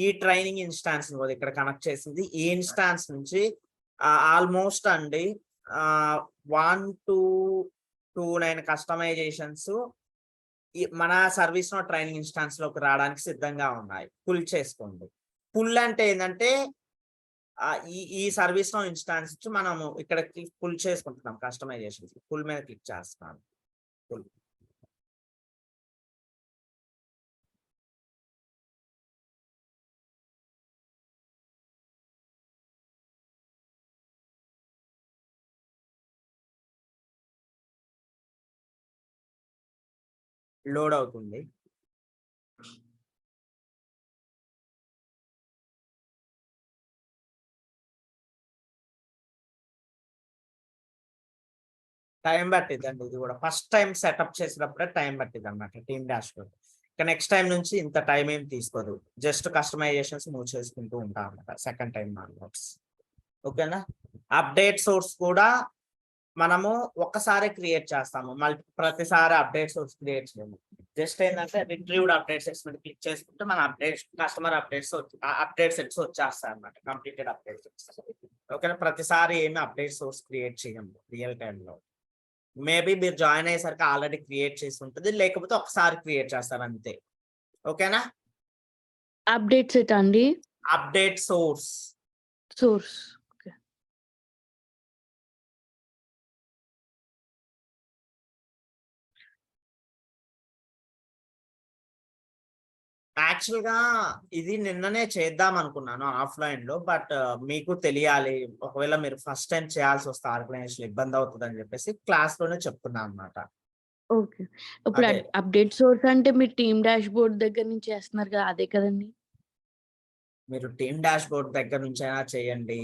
ఈ ట్రైనింగ్ ఇన్స్టాన్స్ ఇక్కడ కనెక్ట్ చేసింది. ఈ ఇన్స్టాన్స్ నుంచి ఆల్మోస్ట్ అండి 1 to 29 కస్టమైజేషన్స్ మన సర్వీస్ నో ట్రైనింగ్ ఇన్స్టాన్స్ లోకి రావడానికి సిద్ధంగా ఉన్నాయి. పుల్ చేసుకోండి. పుల్ అంటే ఏంటంటే ఈ సర్వీస్ నో ఇన్స్టాన్స్ నుంచి మనము ఇక్కడ పుల్ చేసుకుంటున్నాం కస్టమైజేషన్స్. పుల్ మీద క్లిక్ చేస్తున్నాను. పుల్ లోడ్ అవుతుంది. టైం పట్టిద్దండి, ఇది కూడా ఫస్ట్ టైం సెటప్ చేసినప్పుడే టైం పట్టిద్ది అనమాట టీమ్ డాష్ బోర్డ్. ఇక నెక్స్ట్ టైం నుంచి ఇంత టైం ఏం తీసుకోదు, జస్ట్ కస్టమైజేషన్స్ మూవ్ చేసుకుంటూ ఉంటాం అనమాట సెకండ్ టైం ఆన్వర్డ్స్. ఓకేనా, అప్డేట్ సోర్స్ కూడా మనము ఒక్కసారి క్రియేట్ చేస్తాము, ప్రతిసారి అప్డేట్ సోర్స్ క్రియేట్ చేయము. జస్ట్ ఏంటంటే రిట్రీవ్డ్ అప్డేట్ సెట్స్ మీద క్లిక్ చేసుకుంటే మన కస్టమర్ అప్డేట్ సెట్స్ వచ్చేస్తాయి అనమాట, కంప్లీటెడ్ అప్డేట్ సెట్స్. ఓకేనా, ప్రతిసారి ఏమి అప్డేట్ సోర్స్ క్రియేట్ చేయము రియల్ టైంలో. మేబీ మీరు జాయిన్ అయ్యేసరికి ఆల్రెడీ క్రియేట్ చేసి ఉంటుంది, లేకపోతే ఒకసారి క్రియేట్ చేస్తారు అంతే. ఓకేనా, అప్డేట్ సెట్ అండి, అప్డేట్ సోర్స్. యాక్చువల్ గా ఇది నిన్ననే చేద్దాం అనుకున్నాను ఆఫ్లైన్ లో, బట్ మీకు తెలియాలి, ఒకవేళ మీరు ఫస్ట్ టైం చేయాల్సి వస్తే ఆర్గనైజేషన్ ఇబ్బంది అవుతుంది అని చెప్పేసి క్లాస్ లోనే చెప్తున్నాను అనమాట. ఓకే. ఇప్పుడు అదే. అప్డేట్ సోర్స్ అంటే మీరు టీమ్ డాష్‌బోర్డ్ దగ్గర నుంచి చేస్తున్నారు కదా! అదే కదండీ! మీరు టీమ్ డాష్‌బోర్డ్ దగ్గర నుంచైనా చేయండి.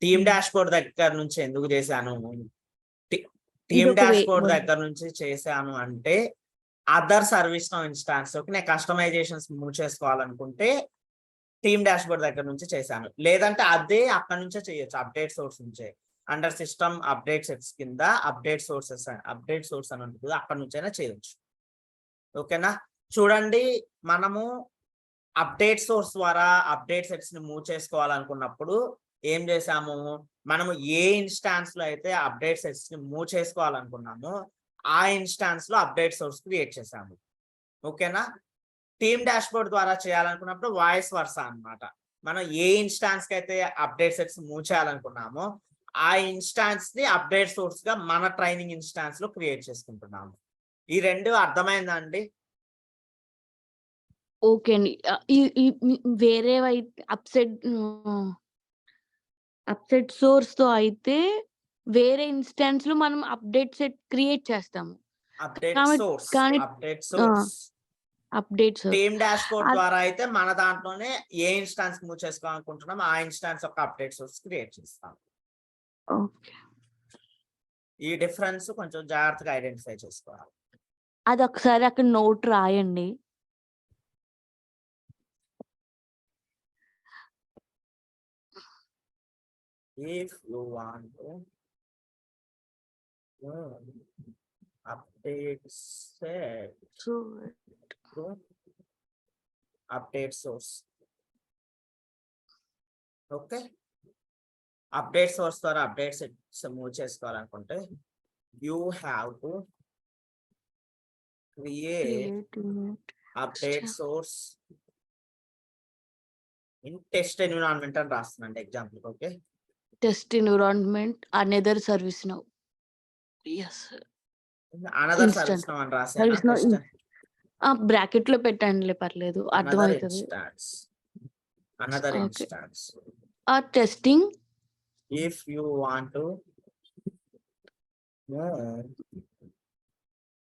టీమ్ హ్మ్. డాష్‌బోర్డ్ దగ్గర నుంచి ఎందుకు చేశాను? టీ టీమ్ ఇదొక డాష్‌బోర్డ్ దగ్గర నుంచి చేశాను అంటే, అదర్ సర్వీస్ నౌ ఇన్‌స్టాన్స్‌లోకి నేను కస్టమైజేషన్స్ మూవ్ చేసుకోవాలనుకుంటే, టీమ్ డాష్‌బోర్డ్ దగ్గర నుంచి చేశాను. లేదంటే అదే అక్కడి నుంచే చేయొచ్చు. అప్డేట్ సోర్స్ నుంచే. అండర్ సిస్టమ్ అప్డేట్ సెట్స్ కింద అప్డేట్ సోర్స్ అని ఉంటుంది కదా! అక్కడి నుంచైనా చేయొచ్చు. ఓకేనా? చూడండి, మనము అప్డేట్ సోర్స్ ద్వారా అప్డేట్ సెట్స్‌ని మూవ్ చేసుకోవాలనుకున్నప్పుడు ఏం చేశాము? మనము ఏ ఇన్‌స్టాన్స్‌లో అయితే అప్డేట్ సెట్స్‌ని మూవ్ చేసుకోవాలనుకున్నామో, ఆ ఇన్‌స్టాన్స్‌లో అప్డేట్ సోర్స్ క్రియేట్ చేశాము. ఓకేనా? టీమ్ డాష్‌బోర్డ్ ద్వారా చేయాలనుకున్నప్పుడు వాయిస్ వర్సా అన్నమాట. మనం ఏ ఇన్‌స్టాన్స్‌కి అయితే అప్డేట్ సెట్స్ మూవ్ చేయాలనుకున్నామో, ఆ ఇన్‌స్టాన్స్‌ని అప్డేట్ సోర్స్‌గా మన ట్రైనింగ్ ఇన్‌స్టాన్స్‌లో క్రియేట్ చేసుకుంటున్నాము. ఈ 2 అర్థమైందా అండి? ఓకే అండి. ఈ ఈ వేరేవైతే అప్సెట్ సోర్స్‌తో అయితే వేరే ఇన్‌స్టాన్స్‌లో మనం అప్డేట్ సెట్ క్రియేట్ చేస్తాము. అప్డేట్ కానీ సోర్స్. కానీ అప్డేట్ ఆ! Source. Update source. Team dashboard అద్ ద్వారా అయితే మన దాంట్లోనే ఏ ఇన్‌స్టాన్స్ మూవ్ చేసుకోవాలనుకుంటున్నామో, ఆ ఇన్‌స్టాన్స్ యొక్క అప్డేట్ సోర్స్ క్రియేట్ చేస్తాం. ఓకే. ఈ డిఫరెన్స్ కొంచెం జాగ్రత్తగా ఐడెంటిఫై చేసుకోవాలి. అదొకసారి అక్కడ నోట్ రాయండి. If you want to update set so to update source. Okay. Update source ద్వారా అప్డేట్ సెట్స్ మూవ్ చేసుకోవాలనుకుంటే you have to create update source in test environment అని రాస్తున్నాండి example. Okay. Test environment another service now. Yes. Another instant. Service now అని రాసానా? సర్వీస్ నౌ టెస్ట్ బ్రాకెట్‌లో పెట్టండిలే పర్లేదు. అనదర్ అర్థమైతది. Instance. Another okay. Instance. Testing If you want to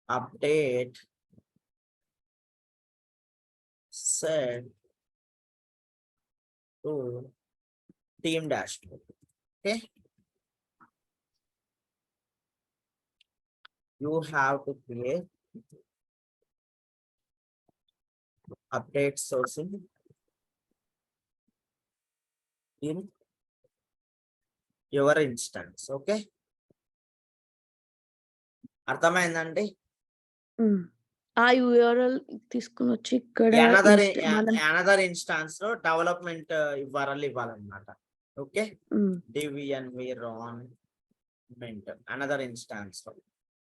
update set to team dashboard. Okay. You have to create update sourcing in your instance. Okay. అర్థమైందండి? ఆ యూఆర్ఎల్ తీసుకొనొచ్చి ఇక్కడ అనదర్ ఇన్స్టాన్స్ లో డెవలప్మెంట్ ఇవ్వాలన్నమాట. Okay. div environment another instance లో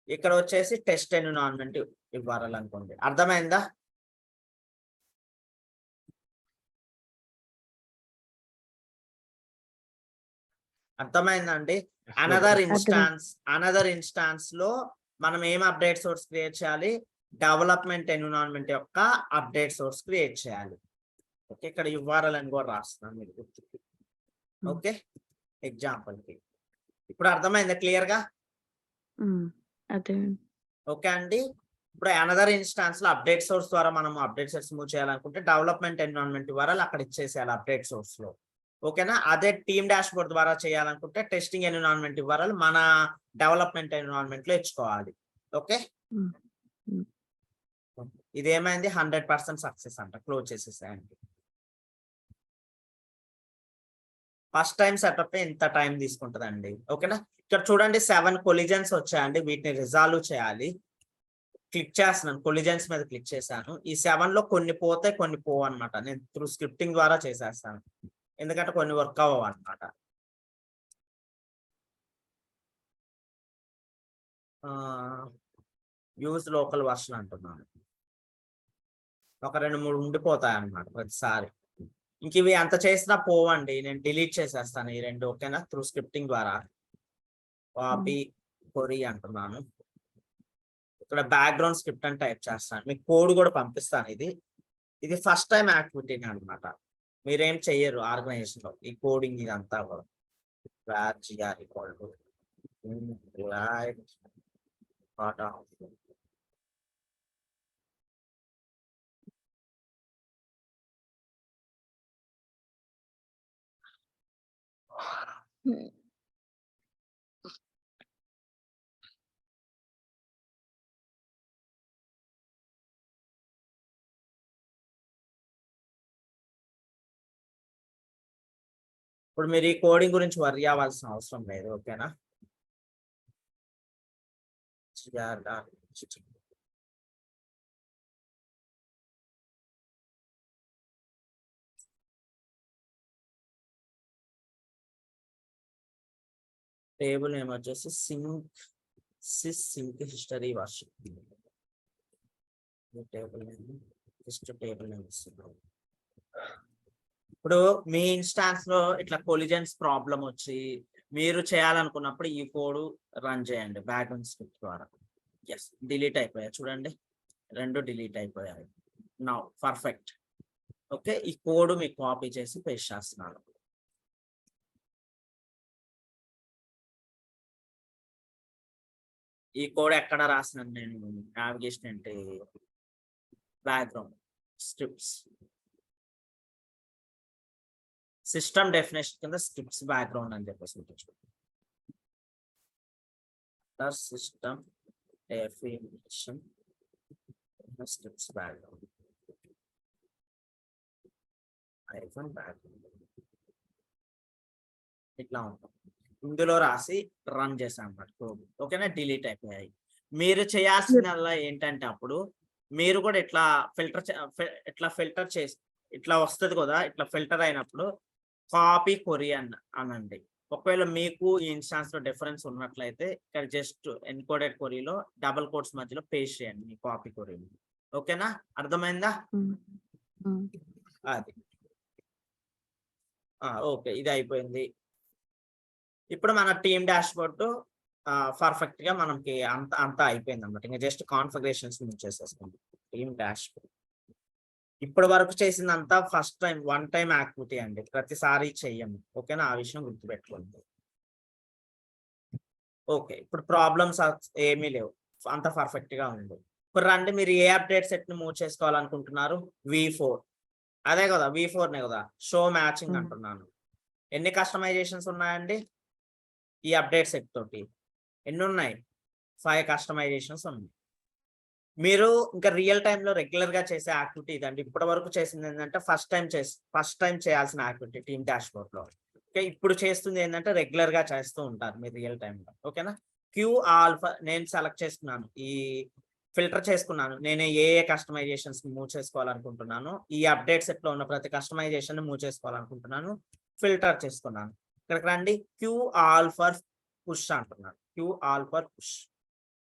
ఇక్కడ వచ్చేసి టెస్ట్ ఎన్విరాన్మెంట్ ఇవ్వాలనుకోండి. అర్థమైందా? అర్థమైందండి? అనదర్ ఇన్స్టాన్స్ లో మనం ఏం అప్డేట్ సోర్స్ క్రియేట్ చేయాలి? డెవలప్మెంట్ ఎన్విరాన్మెంట్ యొక్క అప్డేట్ సోర్స్ క్రియేట్ చేయాలి. ఓకే. ఇక్కడ URL అని కూడా రాస్తున్నాను మీకు గుర్తుకి. ఓకే. ఎగ్జాంపుల్ కి ఇప్పుడు అర్థమైందా క్లియర్ గా? అదే. ఓకే అండి. ఇప్పుడు అనదర్ ఇన్స్టాన్స్ లో అప్డేట్ సోర్స్ ద్వారా మనం అప్డేట్ సెట్స్ మూవ్ చేయాలనుకుంటే డెవలప్మెంట్ ఎన్విరాన్మెంట్ URL అక్కడ ఇచ్చేసేయాలి అప్డేట్ సోర్స్ లో. ఓకేనా? అదే టీమ్ డాష్‌బోర్డ్ ద్వారా చేయాలనుకుంటే టెస్టింగ్ ఎన్విరాన్మెంట్ URL మన డెవలప్మెంట్ ఎన్విరాన్మెంట్ లో ఇచ్చుకోవాలి. ఓకే. ఇదేమైంది 100% సక్సెస్ అంట. క్లోజ్ చేసేసాయండి. ఫస్ట్ టైం సెటప్ ఇంత టైం తీసుకుంటుందండి. ఓకేనా? ఇక్కడ చూడండి 7 కొలిజన్స్ వచ్చాయండి. వీటిని రిజాల్వ్ చేయాలి. క్లిక్ చేస్తున్నాను. కొలిజన్స్ మీద క్లిక్ చేశాను. ఈ 7 లో కొన్ని పోతాయి, కొన్ని పోవు అనమాట. నేను త్రూ స్క్రిప్టింగ్ ద్వారా చేసేస్తాను. ఎందుకంటే కొన్ని వర్క్ అవ్వవు అనమాట. యూజ్ లోకల్ వర్షన్ అంటున్నాను. ఒక 2-3 ఉండిపోతాయి అన్నమాట ప్రతిసారి. ఇంక ఇవి ఎంత చేసినా పోవండి. నేను డిలీట్ చేసేస్తాను ఈ 2. ఓకేనా? త్రూ స్క్రిప్టింగ్ ద్వారా కాపీ కొరి అంటున్నాను. ఇక్కడ బ్యాక్గ్రౌండ్ స్క్రిప్ట్ అని టైప్ చేస్తాను. మీకు కోడ్ కూడా పంపిస్తాను. ఇది ఫస్ట్ టైం యాక్టివిటీ అనమాట. మీరేం చెయ్యరు ఆర్గనైజేషన్ లో ఈ కోడింగ్ ఇదంతా కూడా. Part of. Hmm. ఇప్పుడు మీరు ఈ కోడింగ్ గురించి వర్రీ అవ్వాల్సిన అవసరం లేదు, ఓకేనా? టేబుల్ నేమ్ వచ్చేసి sync history version. Table name just table name ఇస్తున్నాం. ఇప్పుడు మీ ఇన్స్టాన్స్ లో ఇట్లా కొలిజన్స్ ప్రాబ్లం వచ్చి మీరు చేయాలనుకున్నప్పుడు ఈ కోడ్ రన్ చేయండి బ్యాక్గ్రౌండ్ స్క్రిప్ట్ ద్వారా. ఎస్, డిలీట్ అయిపోయాయి చూడండి, 2 డిలీట్ అయిపోయాయి. Now perfect. ఓకే, ఈ కోడ్ మీకు కాపీ చేసి పేస్ట్ చేస్తున్నాను. ఈ కోడ్ ఎక్కడ రాసినాను నేను? నావిగేషన్ అంటే బ్యాక్గ్రౌండ్ స్క్రిప్ట్స్, సిస్టమ్ డెఫినేషన్ కింద స్క్రిప్ట్స్ బ్యాక్గ్రౌండ్ అని చెప్పేసి సిస్టమ్ డెఫినేషన్ స్క్రిప్ట్స్ బ్యాక్గ్రౌండ్ ఇట్లా ఉంటుంది. ఇందులో రాసి రన్ చేసాం అన్నమాట కోడ్. ఓకేనా, డిలీట్ అయిపోయాయి. మీరు చేయాల్సిందల్లా ఏంటంటే అప్పుడు మీరు కూడా ఇట్లా ఫిల్టర్ చేసి ఇట్లా వస్తుంది కదా, ఇట్లా ఫిల్టర్ అయినప్పుడు కాపీ కొరీ అనండి. ఒకవేళ మీకు ఈ ఇన్స్టాన్స్ లో డిఫరెన్స్ ఉన్నట్లయితే ఇక్కడ జస్ట్ ఎన్కోడెడ్ కొరీలో డబుల్ కోట్స్ మధ్యలో పేస్ట్ చేయండి మీ కాపీ కొరీని. ఓకేనా, అర్థమైందా? అది ఓకే, ఇది అయిపోయింది. ఇప్పుడు మన టీమ్ డాష్ బోర్డ్ పర్ఫెక్ట్ గా మనకి అంతా అయిపోయింది అనమాట. ఇంకా జస్ట్ కాన్ఫిగరేషన్స్ చేసేసుకుంటాం. టీమ్ డాష్ బోర్డ్ ఇప్పటి వరకు చేసిందంతా ఫస్ట్ టైం, 1 టైం యాక్టివిటీ అండి, ప్రతిసారి చెయ్యము. ఓకేనా, ఆ విషయం గుర్తుపెట్టుకోండి. ఓకే, ఇప్పుడు ప్రాబ్లమ్స్ ఏమీ లేవు, అంత పర్ఫెక్ట్ గా ఉంది. ఇప్పుడు రండి, మీరు ఏ అప్డేట్ సెట్ ని మూవ్ చేసుకోవాలనుకుంటున్నారు? V4 అదే కదా, V4నే కదా, షో మ్యాచింగ్ అంటున్నాను. ఎన్ని కస్టమైజేషన్స్ ఉన్నాయండి ఈ అప్డేట్ సెట్ తోటి? ఎన్ని ఉన్నాయి? 5 కస్టమైజేషన్స్ ఉన్నాయి. మీరు ఇంకా రియల్ టైంలో రెగ్యులర్ గా చేసే యాక్టివిటీ ఇదండి. ఇప్పటి వరకు చేసింది ఏంటంటే ఫస్ట్ టైం చేయాల్సిన యాక్టివిటీ టీమ్ డాష్ బోర్డ్ లో. ఓకే, ఇప్పుడు చేస్తుంది ఏంటంటే రెగ్యులర్ గా చేస్తూ ఉంటారు మీరు రియల్ టైంలో. ఓకేనా, క్యూ ఆల్ఫా నేను సెలెక్ట్ చేసుకున్నాను, ఈ ఫిల్టర్ చేసుకున్నాను నేను ఏ కస్టమైజేషన్స్ మూవ్ చేసుకోవాలనుకుంటున్నాను, ఈ అప్డేట్ సెట్ లో ఉన్న ప్రతి కస్టమైజేషన్ మూవ్ చేసుకోవాలనుకుంటున్నాను, ఫిల్టర్ చేసుకున్నాను. ఇక్కడికి రండి, క్యూ ఆల్ ఫర్ పుష్ అంటున్నాను. Queue all for push,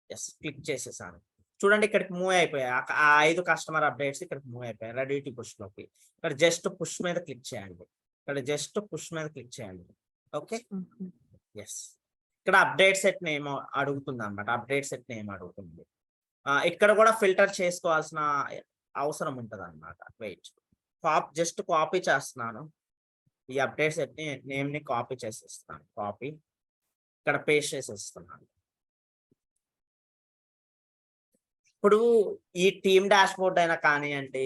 yes, click చేసేసాను. చూడండి ఇక్కడికి మూవ్ అయిపోయాయి. ఆ 5 కస్టమర్ అప్డేట్స్ ఇక్కడికి మూవ్ అయిపోయాయి రెడీ టు పుష్ లోకి. ఇక్కడ జస్ట్ పుష్ మీద క్లిక్ చేయండి, ఇక్కడ జస్ట్ పుష్ మీద క్లిక్ చేయండి. ఓకే, ఎస్, ఇక్కడ అప్డేట్ సెట్ నేమ్ అడుగుతుంది అనమాట. అప్డేట్ సెట్ నేమ్ అడుగుతుంది. ఇక్కడ కూడా ఫిల్టర్ చేసుకోవాల్సిన అవసరం ఉంటుంది అనమాట. వెయిట్, జస్ట్ కాపీ చేస్తున్నాను, ఈ అప్డేట్ సెట్ నేమ్ ని కాపీ చేసేస్తున్నాను. కాపీ, ఇక్కడ పేస్ట్ చేసేస్తున్నాను. ఇప్పుడు ఈ టీమ్ డాష్ బోర్డ్ అయినా కానివ్వండి,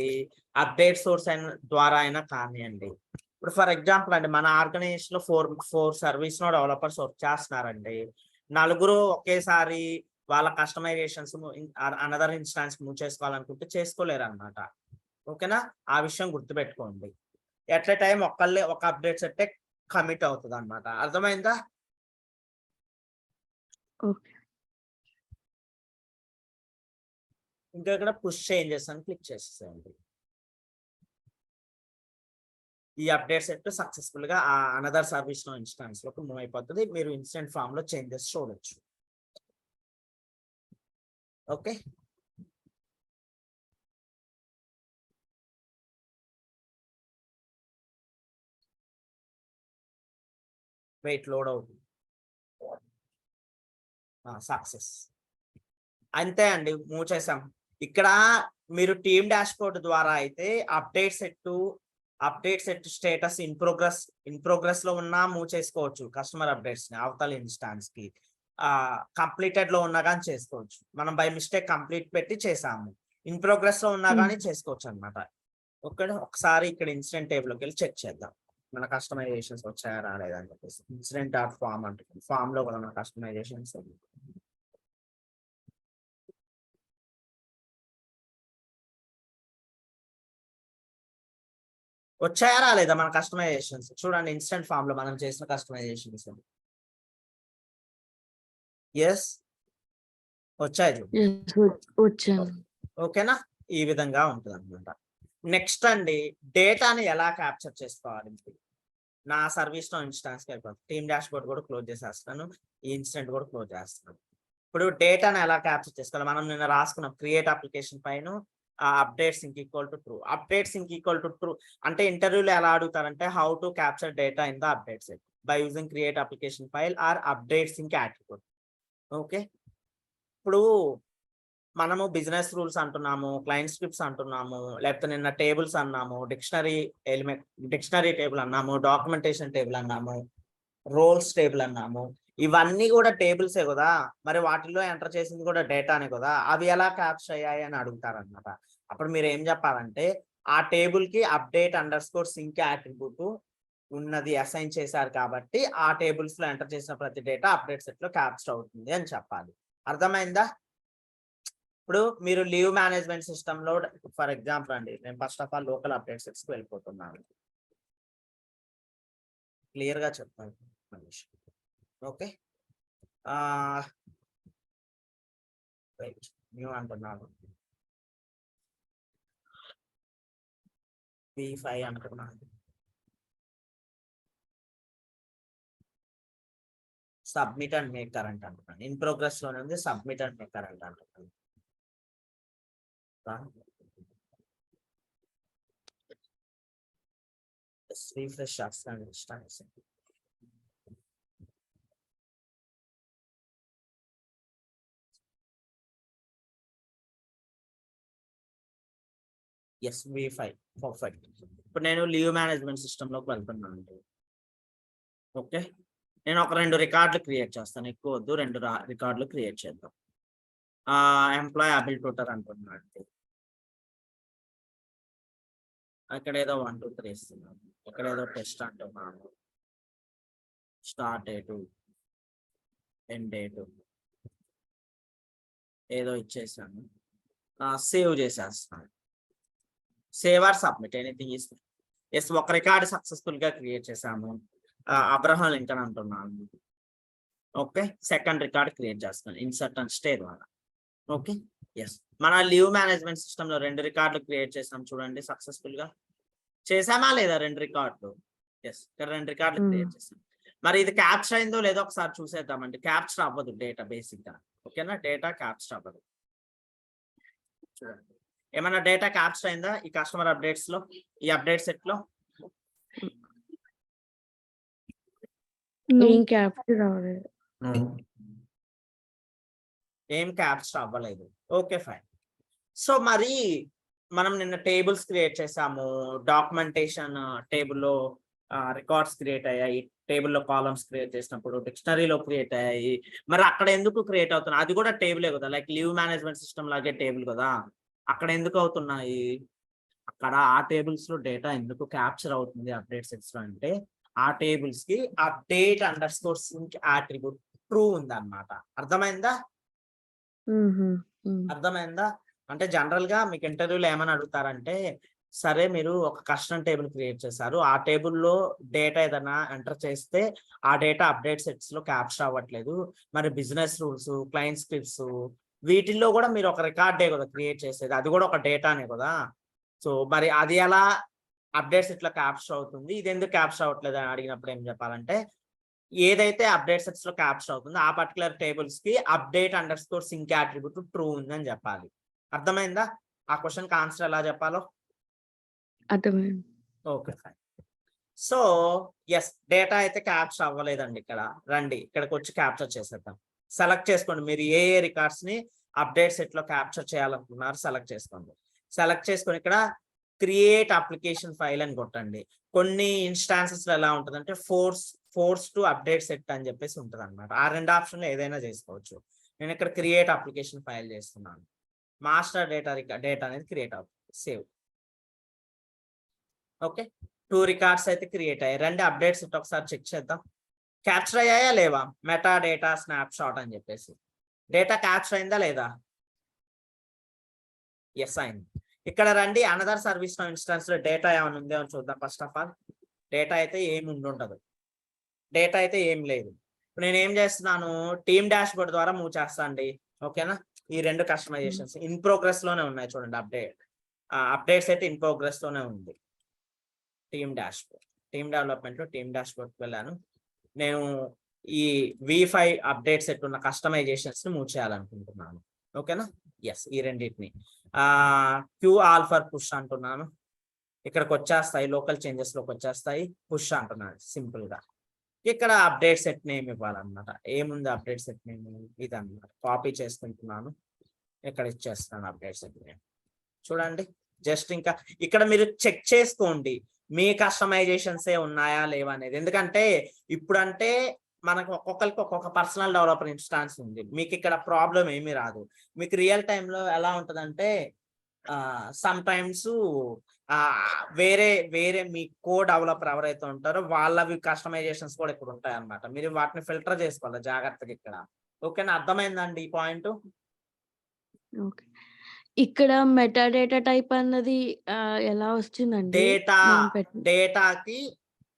అప్డేట్ సోర్స్ అయిన ద్వారా అయినా కానివ్వండి. ఇప్పుడు ఫర్ ఎగ్జాంపుల్ అండి, మన ఆర్గనైజేషన్ లో 4 సర్వీస్ నో డెవలపర్స్ వర్క్ చేస్తున్నారండి. 4 ఒకేసారి వాళ్ళ కస్టమైజేషన్స్ అనదర్ ఇన్స్టాన్స్ మూవ్ చేసుకోవాలనుకుంటే చేసుకోలేరు అనమాట. ఓకేనా, ఆ విషయం గుర్తుపెట్టుకోండి. ఎట్ ఎ టైం ఒక్కళ్ళే ఒక అప్డేట్ సెట్ కమిట్ అవుతుంది అనమాట. అర్థమైందా? ఓకే. ఇంకా ఇక్కడ పుష్ చేంజెస్ అని క్లిక్ చేసేసేయండి. ఈ అప్డేట్ సెట్ సక్సెస్ఫుల్ గా అనదర్ సర్వీస్ నో ఇన్స్టాన్స్ లోకి మూవ్ అయిపోతుంది. మీరు ఇన్స్టెంట్ ఫామ్ లో చేంజెస్ చూడొచ్చు. ఓకే, వెయిట్, లోడ్ అవుతుంది. సక్సెస్, అంతే అండి, మూవ్ చేసాం. ఇక్కడ మీరు టీమ్ డాష్ బోర్డ్ ద్వారా అయితే update set status in progress లో ఉన్నా మూవ్ చేసుకోవచ్చు కస్టమర్ అప్డేట్స్ ని అవతల ఇన్స్టాన్స్ కి. కంప్లీటెడ్ లో ఉన్నా కానీ చేసుకోవచ్చు. మనం బై మిస్టేక్ కంప్లీట్ పెట్టి చేసాము, ఇన్ ప్రోగ్రెస్ లో ఉన్నా కానీ చేసుకోవచ్చు అనమాట. ఒకసారి ఇక్కడ ఇన్సిడెంట్ టేబుల్ లోకి వెళ్ళి చెక్ చేద్దాం మన కస్టమైజేషన్స్ వచ్చాయా రాలేదని చెప్పేసి. ఇన్సిడెంట్ డాట్ ఫామ్ అంటే ఫామ్ లో కూడా మన కస్టమైజేషన్స్ వచ్చాయా రాలేదా మన కస్టమైజేషన్స్. చూడండి ఇన్స్టెంట్ ఫామ్ లో మనం చేసిన కస్టమైజేషన్స్. ఎస్ వచ్చాయి చూడు. వచ్చాను. ఓకేనా, ఈ విధంగా ఉంటుంది అనమాట. నెక్స్ట్ అండి, డేటాని ఎలా క్యాప్చర్ చేసుకోవాలి. నా సర్వీస్ లో ఇన్స్టాన్స్ కి అయిపోతుంది. టీమ్ డాష్ బోర్డ్ కూడా క్లోజ్ చేసేస్తాను, ఈ ఇన్సిడెంట్ కూడా క్లోజ్ చేస్తాను. ఇప్పుడు డేటాని ఎలా క్యాప్చర్ చేసుకోవాలి, మనం నిన్న రాసుకున్నాం క్రియేట్ అప్లికేషన్ పైన update sync equal to true. Update sync equal to true అంటే ఇంటర్వ్యూలో ఎలా అడుగుతారంటే how to capture data in the update set by using create application file or update sync attribute. Okay, ఇప్పుడు మనము బిజినెస్ రూల్స్ అంటున్నాము, క్లయింట్ స్క్రిప్ట్స్ అంటున్నాము, లేకపోతే నిన్న టేబుల్స్ అన్నాము, డిక్షనరీ టేబుల్ అన్నాము, డాక్యుమెంటేషన్ టేబుల్ అన్నాము, రోల్స్ టేబుల్ అన్నాము. ఇవన్నీ కూడా టేబుల్సే కదా, మరి వాటిల్లో ఎంటర్ చేసింది కూడా డేటానే కదా, అవి ఎలా క్యాప్చర్ అయ్యాయి అని అడుగుతారు అనమాట. అప్పుడు మీరు ఏం చెప్పాలంటే ఆ టేబుల్ కి update_sync యాట్రిబ్యూట్ ఉన్నది అసైన్ చేశారు కాబట్టి ఆ టేబుల్స్ లో ఎంటర్ చేసిన ప్రతి డేటా అప్డేట్ సెట్ లో క్యాప్చర్ అవుతుంది అని చెప్పాలి. అర్థమైందా? ఇప్పుడు మీరు లీవ్ మేనేజ్మెంట్ సిస్టమ్ లో ఫర్ ఎగ్జాంపుల్ అండి, నేను first of all local update sets కి వెళ్ళిపోతున్నాను, క్లియర్ గా చెప్తాను. ఓకే, న్యూ అంటున్నాను, V5 అంటున్నాను, సబ్మిట్ అండ్ మేక్ కరెంట్ అంటున్నాను. ఇన్ ప్రోగ్రెస్ లోనే ఉంది, సబ్మిట్ అండ్ మేక్ కరెంట్ అంటున్నాను. రీఫ్రెష్ చేస్తాను. Yes V5 perfect. ఇప్పుడు నేను లీవ్ మేనేజ్మెంట్ సిస్టమ్ లోకి వెళ్తున్నాను. ఓకే, నేను ఒక 2 రికార్డులు క్రియేట్ చేస్తాను, ఎక్కువ వద్దు, 2 రికార్డులు క్రియేట్ చేద్దాం. ఎంప్లాయ్ అబిల్ ట్యూటర్ అంటున్నాడు, ఇక్కడ ఏదో 1 2 3 ఇస్తున్నాను, ఇక్కడ ఏదో టెస్ట్ అంటున్నాను, స్టార్ట్ డేటు ఎండ్ డేటు ఏదో ఇచ్చేసాను, సేవ్ చేసేస్తున్నాను. Save or submit anything is. Yes, ఒక రికార్డ్ సక్సెస్ఫుల్ గా క్రియేట్ చేసాము, అబ్రహం లింకన్ అంటున్నాను. ఓకే, సెకండ్ రికార్డ్ క్రియేట్ చేస్తాను ఇన్సర్ట్ అండ్ స్టే ద్వారా. ఓకే, ఎస్, మన లీవ్ మేనేజ్మెంట్ సిస్టమ్ లో 2 రికార్డులు క్రియేట్ చేసాం చూడండి, సక్సెస్ఫుల్ గా చేసామా లేదా 2 రికార్డులు. ఎస్, ఇక్కడ 2 రికార్డులు క్రియేట్ చేసాం. మరి ఇది క్యాప్చర్ అయిందో లేదో ఒకసారి చూసేద్దామండి. క్యాప్చర్ అవ్వదు డేటా బేసిక్ గా. ఓకేనా, డేటా క్యాప్చర్ అవ్వదు. చూడండి, ఏమైనా డేటా క్యాప్చర్ అయిందా ఈ కస్టమర్ అప్డేట్స్ లో, ఈ అప్డేట్ సెట్ లో? ఏం క్యాప్చర్ అవ్వలేదు. ఏం క్యాప్చర్ అవ్వలేదు. Okay fine. సో మరి మనం నిన్న టేబుల్స్ క్రియేట్ చేసాము, డాక్యుమెంటేషన్ టేబుల్లో రికార్డ్స్ క్రియేట్ అయ్యాయి, టేబుల్లో కాలమ్స్ క్రియేట్ చేసినప్పుడు డిక్షనరీలో క్రియేట్ అయ్యాయి. మరి అక్కడ ఎందుకు క్రియేట్ అవుతున్నాయి? అది కూడా టేబులే కదా, లైక్ లీవ్ మేనేజ్మెంట్ సిస్టమ్ లాగే టేబుల్ కదా, అక్కడ ఎందుకు అవుతున్నాయి? అక్కడ ఆ టేబుల్స్ లో డేటా ఎందుకు క్యాప్చర్ అవుతుంది అప్డేట్ సెట్స్ లో అంటే ఆ టేబుల్స్ కి update_sync యాట్రిబ్యూట్ ట్రూ ఉంది అన్నమాట. అర్థమైందా? అర్థమైందా? అంటే జనరల్ గా మీకు ఇంటర్వ్యూలో ఏమని అడుగుతారంటే, సరే మీరు ఒక కస్టమ్ టేబుల్ క్రియేట్ చేశారు, ఆ టేబుల్లో డేటా ఏదైనా ఎంటర్ చేస్తే ఆ డేటా అప్డేట్ సెట్స్ లో క్యాప్చర్ అవ్వట్లేదు, మరి బిజినెస్ రూల్స్, క్లయింట్ స్క్రిప్ట్స్ వీటిల్లో కూడా మీరు ఒక రికార్డే కదా క్రియేట్ చేసేది, అది కూడా ఒక డేటానే కదా. సో మరి అది ఎలా అప్డేట్ సెట్ లో క్యాప్చర్ అవుతుంది, ఇది ఎందుకు క్యాప్చర్ అవ్వట్లేదు అని అడిగినప్పుడు ఏం చెప్పాలంటే, ఏదైతే అప్డేట్ సెట్స్ లో క్యాప్చర్ అవుతుందో ఆ పర్టికులర్ టేబుల్స్ కి update_sync యాట్రిబ్యూట్ ట్రూ ఉందని చెప్పాలి. అర్థమైందా? ఆ క్వశ్చన్ కి ఆన్సర్ ఎలా చెప్పాలో? అర్థమైంది. Okay fine. So yes, data అయితే క్యాప్చర్ అవ్వలేదండి. ఇక్కడ రండి, ఇక్కడికి వచ్చి క్యాప్చర్ చేసేద్దాం. సెలెక్ట్ చేసుకోండి, మీరు ఏ రికార్డ్స్ ని అప్డేట్ సెట్ లో క్యాప్చర్ చేయాలనుకున్నారు సెలెక్ట్ చేసుకోండి. సెలెక్ట్ చేసుకొని ఇక్కడ క్రియేట్ అప్లికేషన్ ఫైల్ అని కొట్టండి. కొన్ని ఇన్స్టాన్సెస్ లో ఎలా ఉంటుందంటే ఫోర్స్ టు అప్డేట్ సెట్ అని చెప్పేసి ఉంటుంది అనమాట. ఆ రెండు ఆప్షన్లు ఏదైనా చేసుకోవచ్చు. నేను ఇక్కడ క్రియేట్ అప్లికేషన్ ఫైల్ చేస్తున్నాను. మాస్టర్ డేటా అనేది క్రియేట్ అవుతుంది, సేవ్. ఓకే, 2 రికార్డ్స్ అయితే క్రియేట్ అయ్యాయి. రెండు అప్డేట్స్ ఒకసారి చెక్ చేద్దాం. క్యాప్చర్ అయ్యాయా లేవా? మెటా డేటా స్నాప్ షాట్ అని చెప్పేసి డేటా క్యాప్చర్ అయిందా లేదా? ఎస్ అయింది. ఇక్కడ రండి, అనదర్ సర్వీస్ ఇన్స్టెన్స్ లో డేటా ఏమైనా ఉందేమో చూద్దాం. ఫస్ట్ ఆఫ్ ఆల్ డేటా అయితే ఏమి ఉండదు, డేటా అయితే ఏం లేదు. ఇప్పుడు నేను ఏం చేస్తున్నాను, టీమ్ డాష్ బోర్డ్ ద్వారా మూవ్ చేస్తా అండి. ఓకేనా, ఈ రెండు కస్టమైజేషన్స్ ఇన్ ప్రోగ్రెస్ లోనే ఉన్నాయి చూడండి. అప్డేట్స్ అయితే ఇన్ ప్రోగ్రెస్ లోనే ఉంది. Team dash board, team development లో టీమ్ డాష్ బోర్డ్కి వెళ్ళాను. నేను ఈ V5 అప్డేట్ సెట్ ఉన్న కస్టమైజేషన్స్ ని మూవ్ చేయాలనుకుంటున్నాను. ఓకేనా, ఎస్, ఈ రెండింటిని క్యూ ఆల్ ఫర్ పుష్ అంటున్నాను. ఇక్కడికి వచ్చేస్తాయి, లోకల్ చేంజెస్ లోకి వచ్చేస్తాయి. పుష్ అంటున్నాను సింపుల్ గా. ఇక్కడ అప్డేట్ సెట్ నేమ్ ఇవ్వాలన్నమాట. ఏముంది అప్డేట్ సెట్ నేమ్? ఇదన్నమాట. కాపీ చేసుకుంటున్నాను, ఇక్కడ ఇచ్చేస్తున్నాను అప్డేట్ సెట్ నేమ్. చూడండి, జస్ట్ ఇంకా ఇక్కడ మీరు చెక్ చేసుకోండి మీ కస్టమైజేషన్స్ ఏ ఉన్నాయా లేవా అనేది. ఎందుకంటే ఇప్పుడంటే మనకు ఒక్కొక్కరికి ఒక్కొక్క పర్సనల్ డెవలపర్ ఇన్స్టాన్స్ ఉంది. మీకు ఇక్కడ ప్రాబ్లం ఏమీ రాదు. మీకు రియల్ టైంలో ఎలా ఉంటుందంటే సమ్ టైమ్స్ వేరే మీ కో డెవలపర్ ఎవరైతే ఉంటారో వాళ్ళవి కస్టమైజేషన్స్ కూడా ఇక్కడ ఉంటాయి అన్నమాట. మీరు వాటిని ఫిల్టర్ చేసుకోవాలి జాగ్రత్తగా ఇక్కడ. ఓకేనా, అర్థమైందండి ఈ పాయింట్? ఓకే. ఇక్కడ మెటా డేటా టైప్ అన్నది ఎలా వచ్చిందండి? డేటాకి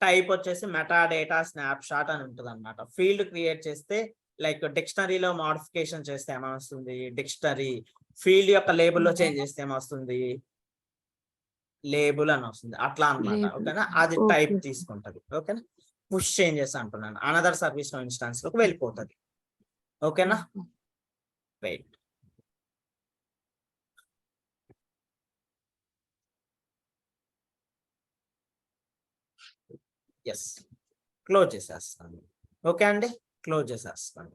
టైప్ వచ్చేసి మెటా డేటా స్నాప్ షాట్ అని ఉంటుంది అనమాట. ఫీల్డ్ క్రియేట్ చేస్తే లైక్ డిక్షనరీలో మోడిఫికేషన్ చేస్తే ఏమొస్తుంది, డిక్షనరీ ఫీల్డ్ యొక్క లేబుల్లో చేంజ్ చేస్తే ఏమొస్తుంది, లేబుల్ అని వస్తుంది. అట్లా అనమాట. ఓకేనా, అది టైప్ తీసుకుంటది. ఓకేనా, పుష్ చేంజెస్ అంటున్నాను. అనదర్ సర్వీస్ ఇన్స్టాన్స్ లోకి వెళ్ళిపోతుంది. ఓకేనా, వెయిట్. ఎస్, క్లోజ్ చేసేస్తాను. ఓకే అండి, క్లోజ్ చేసేస్తాను.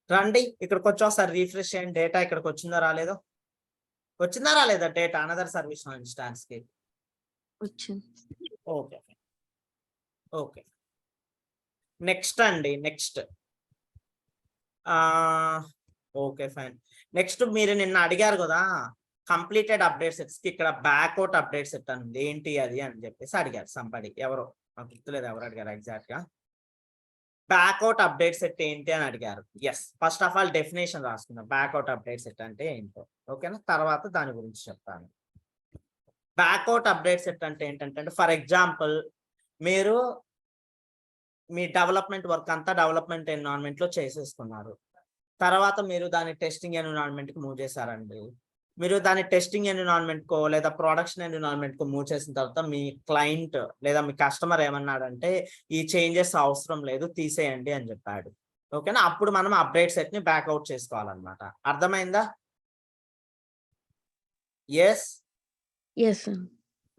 రండి, ఇక్కడికి వచ్చి ఒకసారి రీఫ్రెష్ చేయండి. డేటా ఇక్కడికి వచ్చిందా రాలేదో? వచ్చిందా రాలేదా డేటా అనదర్ సర్వీస్ ఇన్స్టాన్స్ కి? వచ్చింది. ఓకే ఓకే, నెక్స్ట్ అండి. Next okay fine. నెక్స్ట్ మీరు నిన్న అడిగారు కదా కంప్లీటెడ్ అప్డేట్ సెట్స్ కి ఇక్కడ బ్యాక్అవుట్ అప్డేట్ సెట్ అని ఉంది, ఏంటి అది అని చెప్పేసి అడిగారు సంబడి. ఎవరో నాకు గుర్తులేదు ఎవరు అడిగారు ఎగ్జాక్ట్ గా. బ్యాక్అవుట్ అప్డేట్ సెట్ ఏంటి అని అడిగారు. Yes, first of all definition రాసుకుందాం బ్యాక్అవుట్ అప్డేట్ సెట్ అంటే ఏంటో. ఓకేనా, తర్వాత దాని గురించి చెప్తాను. బ్యాక్అవుట్ అప్డేట్ సెట్ అంటే ఏంటంటే, ఫర్ ఎగ్జాంపుల్ మీరు మీ డెవలప్మెంట్ వర్క్ అంతా డెవలప్మెంట్ ఎన్విరాన్మెంట్ లో చేసేసుకున్నారు. తర్వాత మీరు దాన్ని టెస్టింగ్ ఎన్విరాన్మెంట్ కి మూవ్ చేశారండి. మీరు దాన్ని టెస్టింగ్ ఎన్విరాన్మెంట్ కో లేదా ప్రొడక్షన్ ఎన్విరాన్మెంట్ కో మూవ్ చేసిన తర్వాత మీ క్లయింట్ లేదా మీ కస్టమర్ ఏమన్నాడంటే ఈ చేంజెస్ అవసరం లేదు తీసేయండి అని చెప్పాడు. ఓకేనా, అప్పుడు మనం అప్డేట్ సెట్ ని బ్యాక్అవుట్ చేసుకోవాలన్నమాట. అర్థమైందా? Yes yes.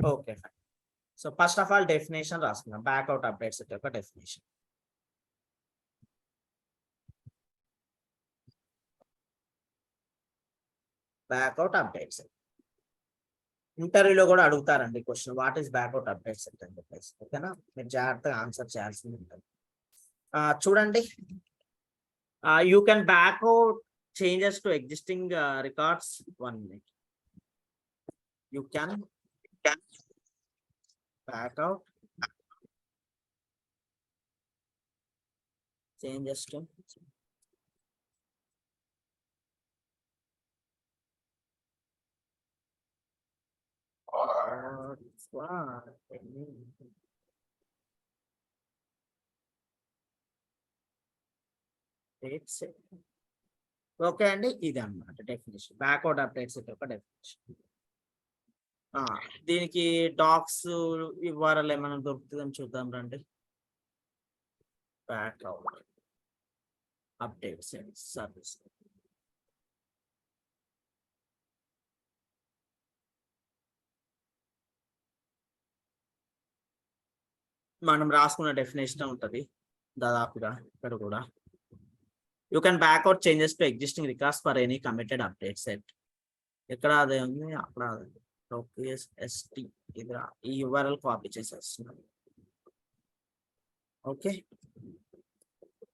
Okay fine. So first of all definition రాసుకుందాం, బ్యాక్అవుట్ అప్డేట్ సెట్ యొక్క డెఫినేషన్. బ్యాక్అవుట్ అప్డేట్ సెట్ ఇంటర్వ్యూలో కూడా అడుగుతారండి question, what is back out update set అని చెప్పేసి. ఓకేనా, మీరు జాగ్రత్తగా ఆన్సర్ చేయాల్సింది ఉంటుంది. చూడండి, you can back out changes to existing records. 1 minute. You can back out changes to okay అండి, ఇది అన్నమాట డెఫినేషన్, బ్యాక్అవుట్ అప్డేట్ సెట్ యొక్క డెఫినేషన్. దీనికి డాక్స్ ఇవ్వాలి ఏమైనా దొరుకుతుందని చూద్దాం రండి. Back out update service. మనం రాసుకున్న డెఫినేషన్ ఉంటది దాదాపుగా ఇక్కడ కూడా. You can back out changes to existing records for any committed update set. ఎక్కడ అదే ఉంది అక్కడ ST ఇది ఈ URL కాపీ చేసేస్తున్నాను. ఓకే,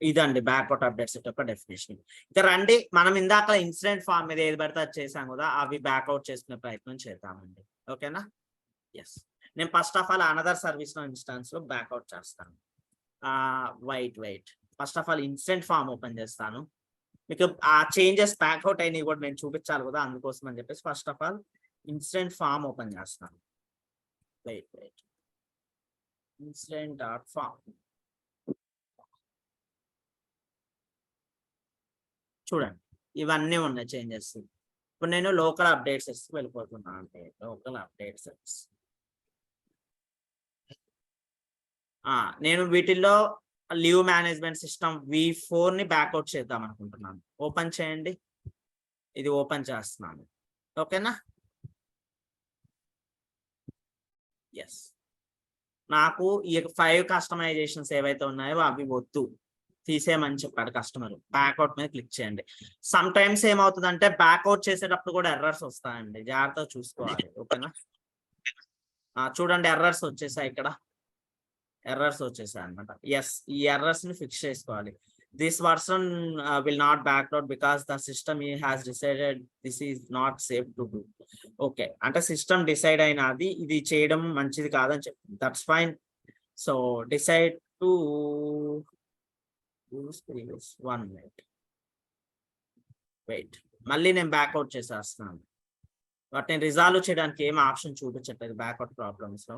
ఇదండి బ్యాక్వర్డ్ అప్డేట్ సెట్ యొక్క డెఫినేషన్. ఇక రండి మనం ఇందాక ఇన్సిడెంట్ ఫామ్ మీద ఏది పడితే అది చేసాం కదా, అవి బ్యాక్అవుట్ చేసుకునే ప్రయత్నం చేద్దామండి. ఓకేనా? ఎస్, నేను first of all another service instance లో బ్యాక్అవుట్ చేస్తాను. Wait first of all incident form open చేస్తాను. మీకు ఆ చేంజెస్ బ్యాక్అవుట్ అయినవి కూడా నేను చూపించాలి కదా, అందుకోసం అని చెప్పేసి first of all incident form open చేస్తాను. Wait incident dot form. చూడండి ఇవన్నీ ఉన్నాయి చేంజెస్. ఇప్పుడు నేను లోకల్ అప్డేట్స్ వెళ్ళిపోతున్నాను. అంటే లోకల్ అప్డేట్స్ నేను వీటిల్లో లీవ్ మేనేజ్మెంట్ సిస్టమ్ V4 ని బ్యాక్అవుట్ చేద్దాం అనుకుంటున్నాను. ఓపెన్ చేయండి, ఇది ఓపెన్ చేస్తున్నాను. ఓకేనా? ఎస్, నాకు ఈ 5 కస్టమైజేషన్స్ ఏవైతే ఉన్నాయో అవి వద్దు, తీసేయమని చెప్పాడు కస్టమర్. బ్యాక్అవుట్ మీద క్లిక్ చేయండి. సమ్ టైమ్స్ ఏమవుతుందంటే బ్యాక్అవుట్ చేసేటప్పుడు కూడా ఎర్రర్స్ వస్తాయండి, జాగ్రత్తగా చూసుకోవాలి. ఓకేనా? చూడండి ఎర్రర్స్ వచ్చేసాయి, ఇక్కడ ఎర్రర్స్ వచ్చేసాయి అనమాట. ఎస్, ఈ ఎర్రర్స్ ని ఫిక్స్ చేసుకోవాలి. This version will not back out because the system has decided this is not safe to do. Okay, అంటే సిస్టమ్ డిసైడ్ అయినది ఇది చేయడం మంచిది కాదని చెప్తుంది. That's fine. So decide to previous 1 minute. Wait, మళ్ళీ నేను బ్యాక్అవుట్ చేసేస్తున్నాను. బట్ నేను రిజాల్వ్ చేయడానికి ఏం ఆప్షన్ చూపించట్లేదు బ్యాక్అవుట్ ప్రాబ్లమ్స్ లో.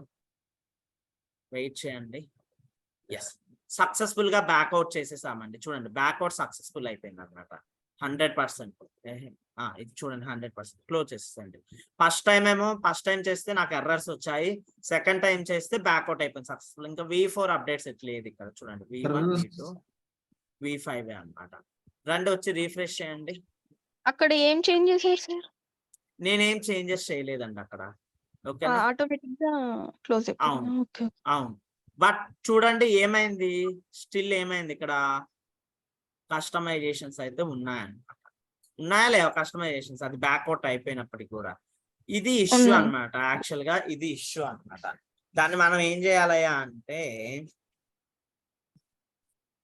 వెయిట్ చేయండి. ఎస్, సక్సెస్ఫుల్ గా బ్యాక్అవుట్ చేసేసామండి. చూడండి బ్యాక్అవుట్ సక్సెస్ఫుల్ అయిపోయింది అనమాట. 100%. ఇది చూడండి 100% క్లోజ్ చేసేసండి. ఫస్ట్ టైం చేస్తే నాకు ఎర్రర్స్ వచ్చాయి, సెకండ్ టైం చేస్తే బ్యాక్అవుట్ అయిపోయింది సక్సెస్ఫుల్. ఇంకా V4 అప్డేట్స్ ఎట్లేదు ఇక్కడ చూడండి, V1 V2 V5 అన్నమాట. రండి వచ్చి రీఫ్రెష్ చేయండి. అక్కడ ఏం చేంజ్ చేశారు సార్? నేనేం చేంజెస్ చేయలేదండి అక్కడ. ఓకేనా? ఆటోమేటిక్ గా క్లోజ్ అయిపోయింది. అవును. ఓకే. అవును, బట్ చూడండి ఏమైంది, స్టిల్ ఏమైంది ఇక్కడ కస్టమైజేషన్స్ అయితే ఉన్నాయా లేవా కస్టమైజేషన్స్, అది బ్యాక్అవుట్ అయిపోయినప్పటికీ కూడా. ఇది ఇష్యూ ఉన్నాయి. అన్నమాట. యాక్చువల్ గా ఇది ఇష్యూ అన్నమాట. దాన్ని మనం ఏం చేయాలయ్యా అంటే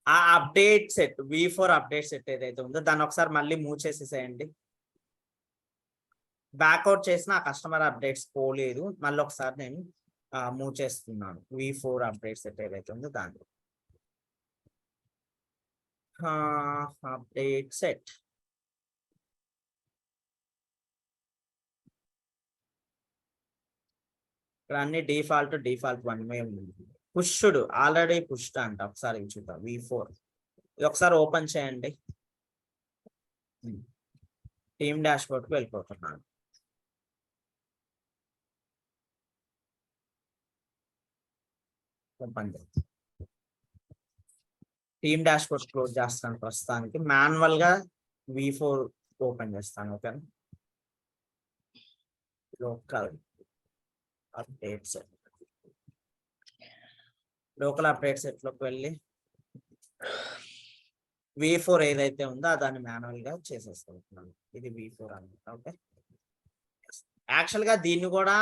ఆ update set V4 update set ఏదైతే ఉందో దాన్ని ఒకసారి మళ్ళీ మూవ్ చేసేసేయండి. బ్యాక్అవుట్ చేసిన ఆ కస్టమర్ అప్డేట్స్ పోలేదు, మళ్ళీ ఒకసారి నేను మూవ్ చేస్తున్నాను. V4 అప్డేట్ సెట్ ఏదైతే ఉందో దాన్ని అప్డేట్ సెట్. ఇక్కడ అన్ని డిఫాల్ట్ 1 ఉంది. పుష్డ్ ఆల్రెడీ పుష్డ్ అంట. ఒకసారి చూద్దాం V4. ఇది ఒకసారి ఓపెన్ చేయండి. టీమ్ డాష్ బోర్డ్కి వెళ్ళిపోతున్నాను. Open team dash board close చేస్తాను ప్రస్తుతానికి. మాన్యువల్ గా V4 ఓపెన్ చేస్తాను. Okay, local update set. Local update set లోకి వెళ్ళి V4 ఏదైతే ఉందో దాన్ని మాన్యువల్ గా చేసేసుకుంటున్నాను. ఇది V4 అన్నమాట. ఓకే, యాక్చువల్ గా దీన్ని కూడా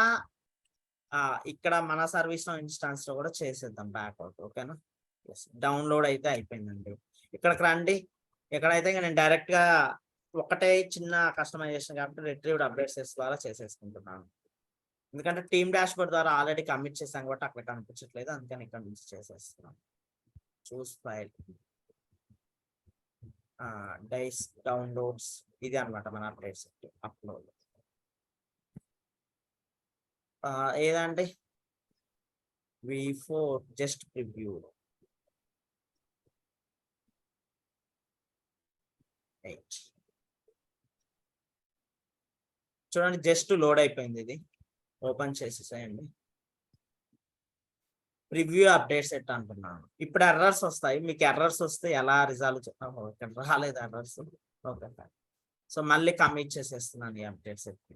ఇక్కడ మన సర్వీస్ ఇన్స్టాన్స్ లో కూడా చేసేద్దాం బ్యాక్అవుట్. ఓకేనా? డౌన్లోడ్ అయితే అయిపోయిందండి. ఇక్కడికి రండి. ఇక్కడైతే నేను డైరెక్ట్ గా ఒకటే చిన్న కస్టమైజేషన్ కాబట్టి రిట్రీవ్డ్ అప్డేట్స్ ద్వారా చేసేసుకుంటున్నాను. ఎందుకంటే టీమ్ డాష్ బోర్డ్ ద్వారా ఆల్రెడీ కమిట్ చేసాం కాబట్టి అక్కడ కనిపించట్లేదు, అందుకని ఇక్కడ నుంచి చేసేస్తున్నాను. చూస్ ఫైల్ డైస్ డౌన్లోడ్స్, ఇది అనమాట మన అప్డేట్స్ అప్లోడ్. ఏదండి V4 జస్ట్ ప్రివ్యూ. చూడండి జస్ట్ లోడ్ అయిపోయింది. ఇది ఓపెన్ చేసేసేయండి. ప్రివ్యూ అప్డేట్ సెట్ అంటున్నాను. ఇప్పుడు ఎర్రర్స్ వస్తాయి. మీకు ఎర్రర్స్ వస్తే ఎలా రిజాల్వ్ ఇక్కడ రాలేదు ఎర్రర్స్. ఓకే, సో మళ్ళీ కమిట్ చేసేస్తున్నాను ఈ అప్డేట్ సెట్.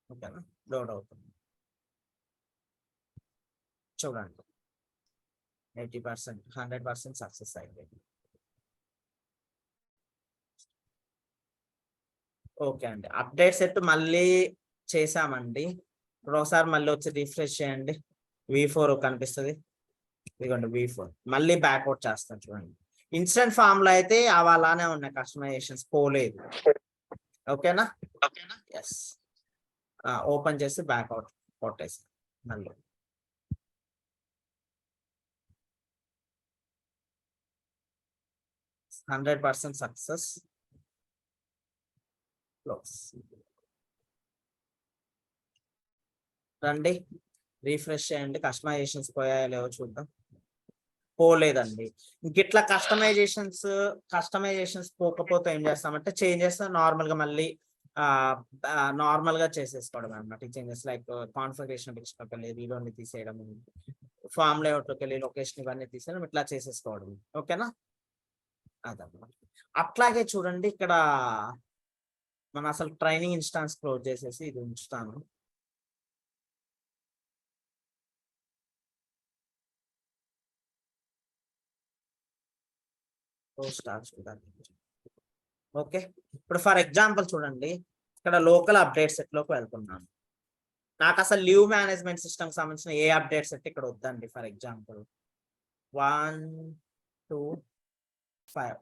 ఓకేనా? లోడ్ అవుతుంది. చూడండి 80%, 100% సక్సెస్ అయిపోయింది. ఓకే అండి, అప్డేట్ సెట్ మళ్ళీ చేసామండి. ఇప్పుడు ఒకసారి మళ్ళీ వచ్చి రిఫ్రెష్ చేయండి. V4 కనిపిస్తుంది. ఇదిగోండి V4 మళ్ళీ బ్యాక్అవుట్ చేస్తాను చూడండి. ఇన్స్టెంట్ ఫామ్ లో అయితే అవి అలానే ఉన్నాయి, కస్టమైజేషన్స్ పోలేదు. ఓకేనా? ఎస్. ఓపెన్ చేసి బ్యాక్అవుట్ కొట్టేసి మళ్ళీ 100% సక్సెస్. క్లోజ్. రండి రీఫ్రెష్ చేయండి, కస్టమైజేషన్స్ పోయాయో లేవో చూద్దాం. పోలేదండి. ఇట్లా కస్టమైజేషన్స్ పోకపోతే ఏం చేస్తామంటే చేంజెస్ నార్మల్ గా మళ్ళీ నార్మల్ గా చేసేసుకోవడం అనమాట. ఈ చేంజెస్ లైక్ కాన్ఫిగరేషన్ లోకి వెళ్ళి వీడియోని తీసేయడం, ఫామ్ లేఅవుట్ లోకి వెళ్ళి లొకేషన్ ఇవన్నీ తీసేయడం, ఇట్లా చేసేసుకోవడం. ఓకేనా? అదన్నమాట. అట్లాగే చూడండి ఇక్కడ మనం అసలు ట్రైనింగ్ ఇన్స్టాన్స్ క్లోజ్ చేసేసి ఇది ఉంచుతాను. ఓకే, ఇప్పుడు ఫర్ ఎగ్జాంపుల్ చూడండి ఇక్కడ లోకల్ అప్డేట్ సెట్ లోకి వెళ్తున్నాను. నాకు అసలు లీవ్ మేనేజ్మెంట్ సిస్టమ్ సంబంధించిన ఏ అప్డేట్ సెట్ ఇక్కడ వద్దండి. For example 1, 2, 5.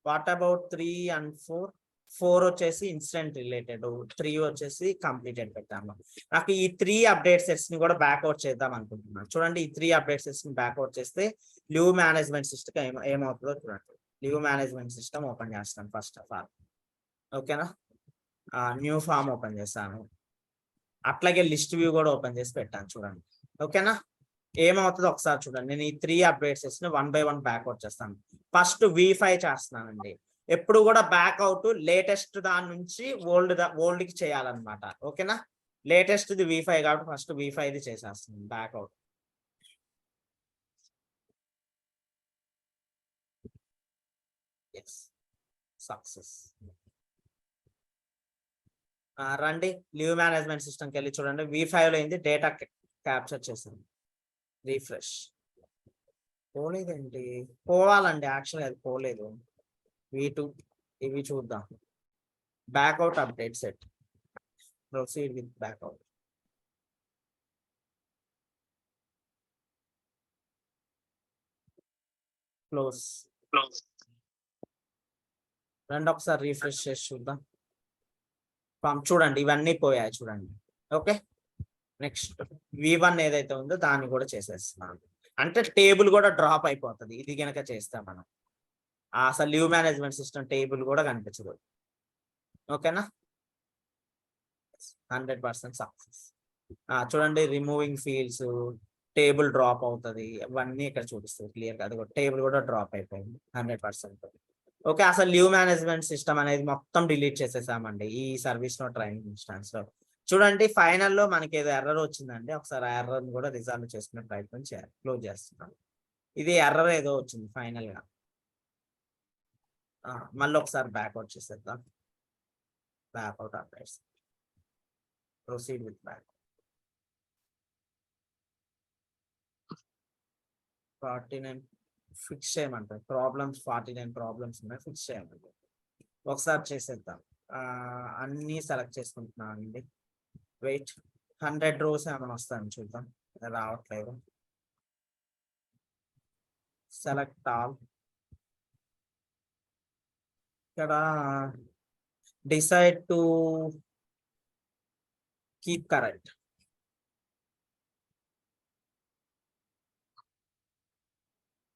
What about 3 and 4? 4 వచ్చేసి ఇన్సిడెంట్ రిలేటెడ్, 3 వచ్చేసి కంప్లీటెడ్ పెట్టాము. నాకు ఈ 3 అప్డేట్ సెట్స్ ని కూడా బ్యాక్అవుట్ చేద్దాం అనుకుంటున్నాను. చూడండి ఈ 3 అప్డేట్ సెట్స్ ని బ్యాక్అవుట్ చేస్తే లీవ్ మేనేజ్మెంట్ సిస్టమ్ ఏమవుతుందో చూడండి. లీవ్ మేనేజ్మెంట్ సిస్టమ్ ఓపెన్ చేస్తాను ఫస్ట్ ఆఫ్ ఆల్. ఓకేనా? న్యూ ఫామ్ ఓపెన్ చేస్తాను. అట్లాగే లిస్ట్ వ్యూ కూడా ఓపెన్ చేసి పెట్టాను చూడండి. ఓకేనా? ఏమవుతుందో ఒకసారి చూడండి. నేను ఈ 3 అప్డేట్ సెట్స్ ని 1 by 1 బ్యాక్అవుట్ చేస్తాను. ఫస్ట్ V5 చేస్తున్నానండి. ఎప్పుడు కూడా బ్యాక్అవుట్ లేటెస్ట్ దాని నుంచి ఓల్డ్ కి చేయాలన్నమాట. ఓకేనా? లేటెస్ట్ ది V5 కాబట్టి ఫస్ట్ V5 ది చేసేస్తున్నాను బ్యాక్అవుట్. సక్సెస్. రండి లీవ్ మేనేజ్మెంట్ సిస్టమ్కి వెళ్ళి చూడండి. V5 లో అయింది, డేటా క్యాప్చర్ చేసాను. రీఫ్రెష్. పోలేదండి. పోవాలండి, యాక్చువల్గా అది పోలేదు. V2 ఇవి చూద్దాం. Back out update set. Proceed with back out. Close. రండి ఒకసారి రీఫ్రెష్ చేసి చూద్దాం. చూడండి ఇవన్నీ పోయాయి చూడండి. ఓకే, నెక్స్ట్ V1 ఏదైతే ఉందో దాన్ని కూడా చేసేస్తున్నాను. అంటే టేబుల్ కూడా డ్రాప్ అయిపోతుంది ఇది కనుక చేస్తే మనం. అసలు లీవ్ మేనేజ్మెంట్ సిస్టమ్ టేబుల్ కూడా కనిపించదు. ఓకేనా? 100% సక్సెస్. చూడండి రిమూవింగ్ ఫీల్డ్స్, టేబుల్ డ్రాప్ అవుతుంది, ఇవన్నీ ఇక్కడ చూపిస్తుంది క్లియర్ గా. అది టేబుల్ కూడా డ్రాప్ అయిపోయింది 100%. ఓకే, అసలు లీవ్ మేనేజ్మెంట్ సిస్టమ్ అనేది మొత్తం డిలీట్ చేసేసామండి ఈ సర్వీస్ నో ట్రైనింగ్ ఇన్స్టాన్స్ లో. చూడండి ఫైనల్లో మనకి ఏదో ఎర్రర్ వచ్చిందండి. ఒకసారి ఆ ఎర్రర్ కూడా రిజాల్వ్ చేసుకునే ప్రయత్నం చేయాలి. క్లోజ్ చేస్తున్నాను. ఇది ఎర్రర్ ఏదో వచ్చింది ఫైనల్ గా. మళ్ళీ ఒకసారి బ్యాక్అవుట్ చేసేద్దాం. Back out updates. Proceed with back. 49 fix చేయమంటారు. ప్రాబ్లమ్స్ 49 ప్రాబ్లమ్స్ ఉన్నాయి, ఫిక్స్ చేయమంటారు. ఒకసారి చేసేద్దాం. అన్నీ సెలెక్ట్ చేసుకుంటున్నాను అండి. వెయిట్, 100 rows ఏమైనా వస్తాయని చూద్దాం. రావట్లేదు. Select all. ఇక్కడ డిసైడ్ టు కీప్ కరెక్ట్.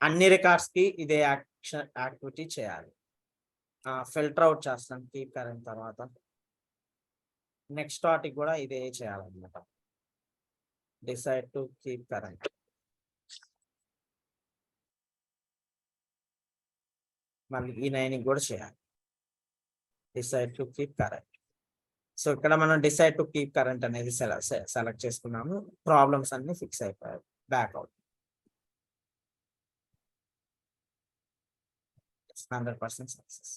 అన్ని రికార్డ్స్ కి ఇదే యాక్టివిటీ చేయాలి. ఫిల్టర్ అవుట్ చేస్తాను కీప్ కరెంట్ తర్వాత. నెక్స్ట్ వాటికి కూడా ఇదే చేయాలన్నమాట. Decide to keep current. మళ్ళీ ఈ 9 కూడా చేయాలి. Decide to keep current. So ఇక్కడ మనం డిసైడ్ టు కీప్ కరెంట్ అనేది సెలెక్ట్ చేసుకున్నాము. ప్రాబ్లమ్స్ అన్ని ఫిక్స్ అయిపోయాయి. బ్యాక్అవుట్. 100% సక్సెస్.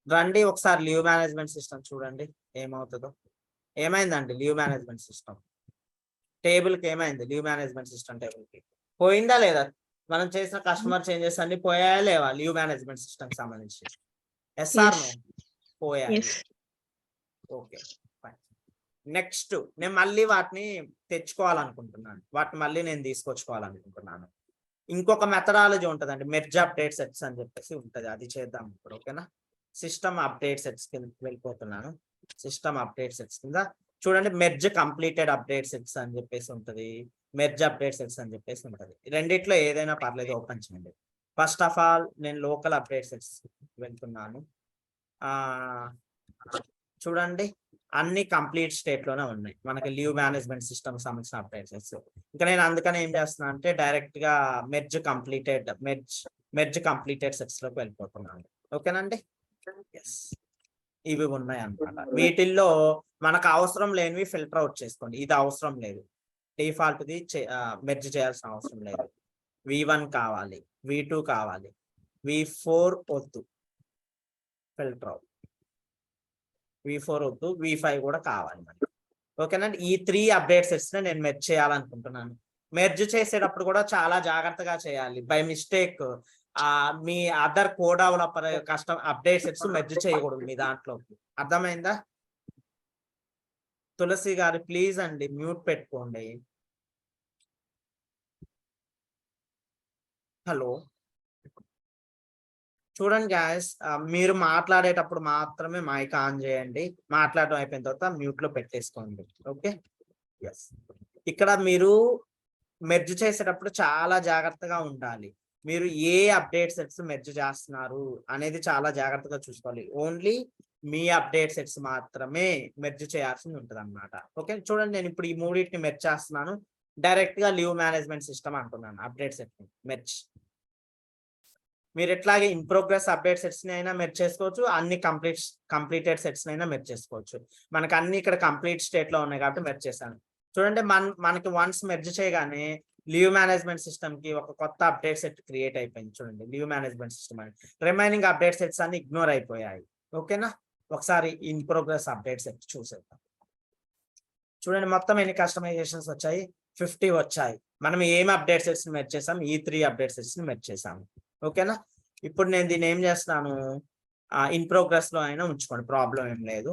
రండి ఒకసారి లీవ్ మేనేజ్మెంట్ సిస్టమ్ చూడండి ఏమవుతుందో. ఏమైందండి లీవ్ మేనేజ్మెంట్ సిస్టమ్ టేబుల్కి ఏమైంది? లీవ్ మేనేజ్మెంట్ సిస్టమ్ టేబుల్కి పోయిందా లేదా? మనం చేసిన కస్టమర్ చేంజెస్ అన్ని పోయాయా లేవా లీవ్ మేనేజ్మెంట్ సిస్టమ్ సంబంధించి? SR no? పోయాయి. ఓకే, నెక్స్ట్ నేను మళ్ళీ వాటిని తెచ్చుకోవాలనుకుంటున్నాను, వాటిని మళ్ళీ నేను తీసుకొచ్చుకోవాలనుకుంటున్నాను. ఇంకొక మెథడాలజీ ఉంటుందండి, మెర్జ్ అప్డేట్ సెట్స్ అని చెప్పేసి ఉంటుంది, అది చేద్దాం ఇప్పుడు. ఓకేనా, సిస్టమ్ అప్డేట్ సెట్స్ కింద వెళ్ళిపోతున్నాను. సిస్టమ్ అప్డేట్ సెట్స్ కింద చూడండి, మెర్జ్ కంప్లీటెడ్ అప్డేట్ సెట్స్ అని చెప్పేసి ఉంటుంది, మెర్జ్ అప్డేట్ సెట్స్ అని చెప్పేసి ఉంటుంది. రెండిట్లో ఏదైనా పర్లేదు, ఓపెన్ చేయండి. ఫస్ట్ ఆఫ్ ఆల్ నేను లోకల్ అప్డేట్ సెట్స్ వెళ్తున్నాను. చూడండి, అన్ని కంప్లీట్ స్టేట్ లోనే ఉన్నాయి మనకి లీవ్ మేనేజ్మెంట్ సిస్టమ్ సంబంధించిన అప్డేట్ సెట్స్. ఇంకా నేను అందుకని ఏం చేస్తున్నా అంటే డైరెక్ట్ గా మెర్జ్ కంప్లీటెడ్ సెట్స్ లోకి వెళ్ళిపోతున్నాను. ఓకేనండి, ఎస్, ఇవి ఉన్నాయి అన్నమాట. వీటిల్లో మనకు అవసరం లేనివి ఫిల్టర్ అవుట్ చేసుకోండి. ఇది అవసరం లేదు, డిఫాల్ట్ ది మెర్జ్ చేయాల్సిన అవసరం లేదు. V1 కావాలి, V2 కావాలి, V4 వద్దు, ఫిల్టర్ అవుట్. V4 వద్దు, V5 కూడా కావాలి మనకి. ఓకేనండి, ఈ 3 అప్డేట్ సెట్స్ నేను మెర్జ్ చేయాలనుకుంటున్నాను. మెర్జ్ చేసేటప్పుడు కూడా చాలా జాగ్రత్తగా చేయాలి. By mistake me other co developer custom update sets merge చేయకూడదు మీ దాంట్లోకి. అర్థమైందా? తులసి గారు ప్లీజ్ అండి మ్యూట్ పెట్టుకోండి. హలో, చూడండి గాయస్, మీరు మాట్లాడేటప్పుడు మాత్రమే మైక్ ఆన్ చేయండి, మాట్లాడడం అయిపోయిన తర్వాత మ్యూట్ లో పెట్టేసుకోండి. Okay, yes. ఇక్కడ మీరు మెర్జ్ చేసేటప్పుడు చాలా జాగ్రత్తగా ఉండాలి. మీరు ఏ అప్డేట్ సెట్స్ మెర్జ్ చేస్తున్నారు అనేది చాలా జాగ్రత్తగా చూసుకోవాలి. ఓన్లీ మీ అప్డేట్ సెట్స్ మాత్రమే మెర్జ్ చేయాల్సింది ఉంటుంది అన్నమాట. ఓకే, చూడండి, నేను ఇప్పుడు ఈ మూడింటిని మెర్జ్ చేస్తున్నాను. డైరెక్ట్ గా లీవ్ మేనేజ్మెంట్ సిస్టమ్ అంటున్నాను, అప్డేట్ సెట్ మెర్జ్. మీరు ఎట్లాగే ఇన్ ప్రోగ్రెస్ అప్డేట్ సెట్స్ ని అయినా మెర్జ్ చేసుకోవచ్చు, అన్ని కంప్లీటెడ్ సెట్స్ అయినా మెర్జ్ చేసుకోవచ్చు. మనకు అన్ని ఇక్కడ కంప్లీట్ స్టేట్ లో ఉన్నాయి కాబట్టి మెర్జ్ చేశాను. చూడండి, మనకి వన్స్ మెర్జ్ చేయగానే లీవ్ మేనేజ్మెంట్ సిస్టమ్ కి ఒక కొత్త అప్డేట్ సెట్ క్రియేట్ అయిపోయింది. చూడండి, లీవ్ మేనేజ్మెంట్ సిస్టమ్ అని రిమైనింగ్ అప్డేట్ సెట్స్ అన్ని ఇగ్నోర్ అయిపోయాయి. ఓకేనా, ఒకసారి ఇన్ ప్రోగ్రెస్ అప్డేట్ సెట్ చూసేద్దాం. చూడండి, మొత్తం ఎన్ని కస్టమైజేషన్స్ వచ్చాయి? 50 వచ్చాయి. మనం ఏం అప్డేట్ సెట్స్ ని మెర్జ్ చేసాం? ఈ 3 అప్డేట్ సెట్స్ ని మెర్జ్ చేసాము. ఓకేనా, ఇప్పుడు నేను దీన్ని ఏం చేస్తున్నాను, ఇన్ ప్రోగ్రెస్ లో అయినా ఉంచుకోండి, ప్రాబ్లం ఏం లేదు.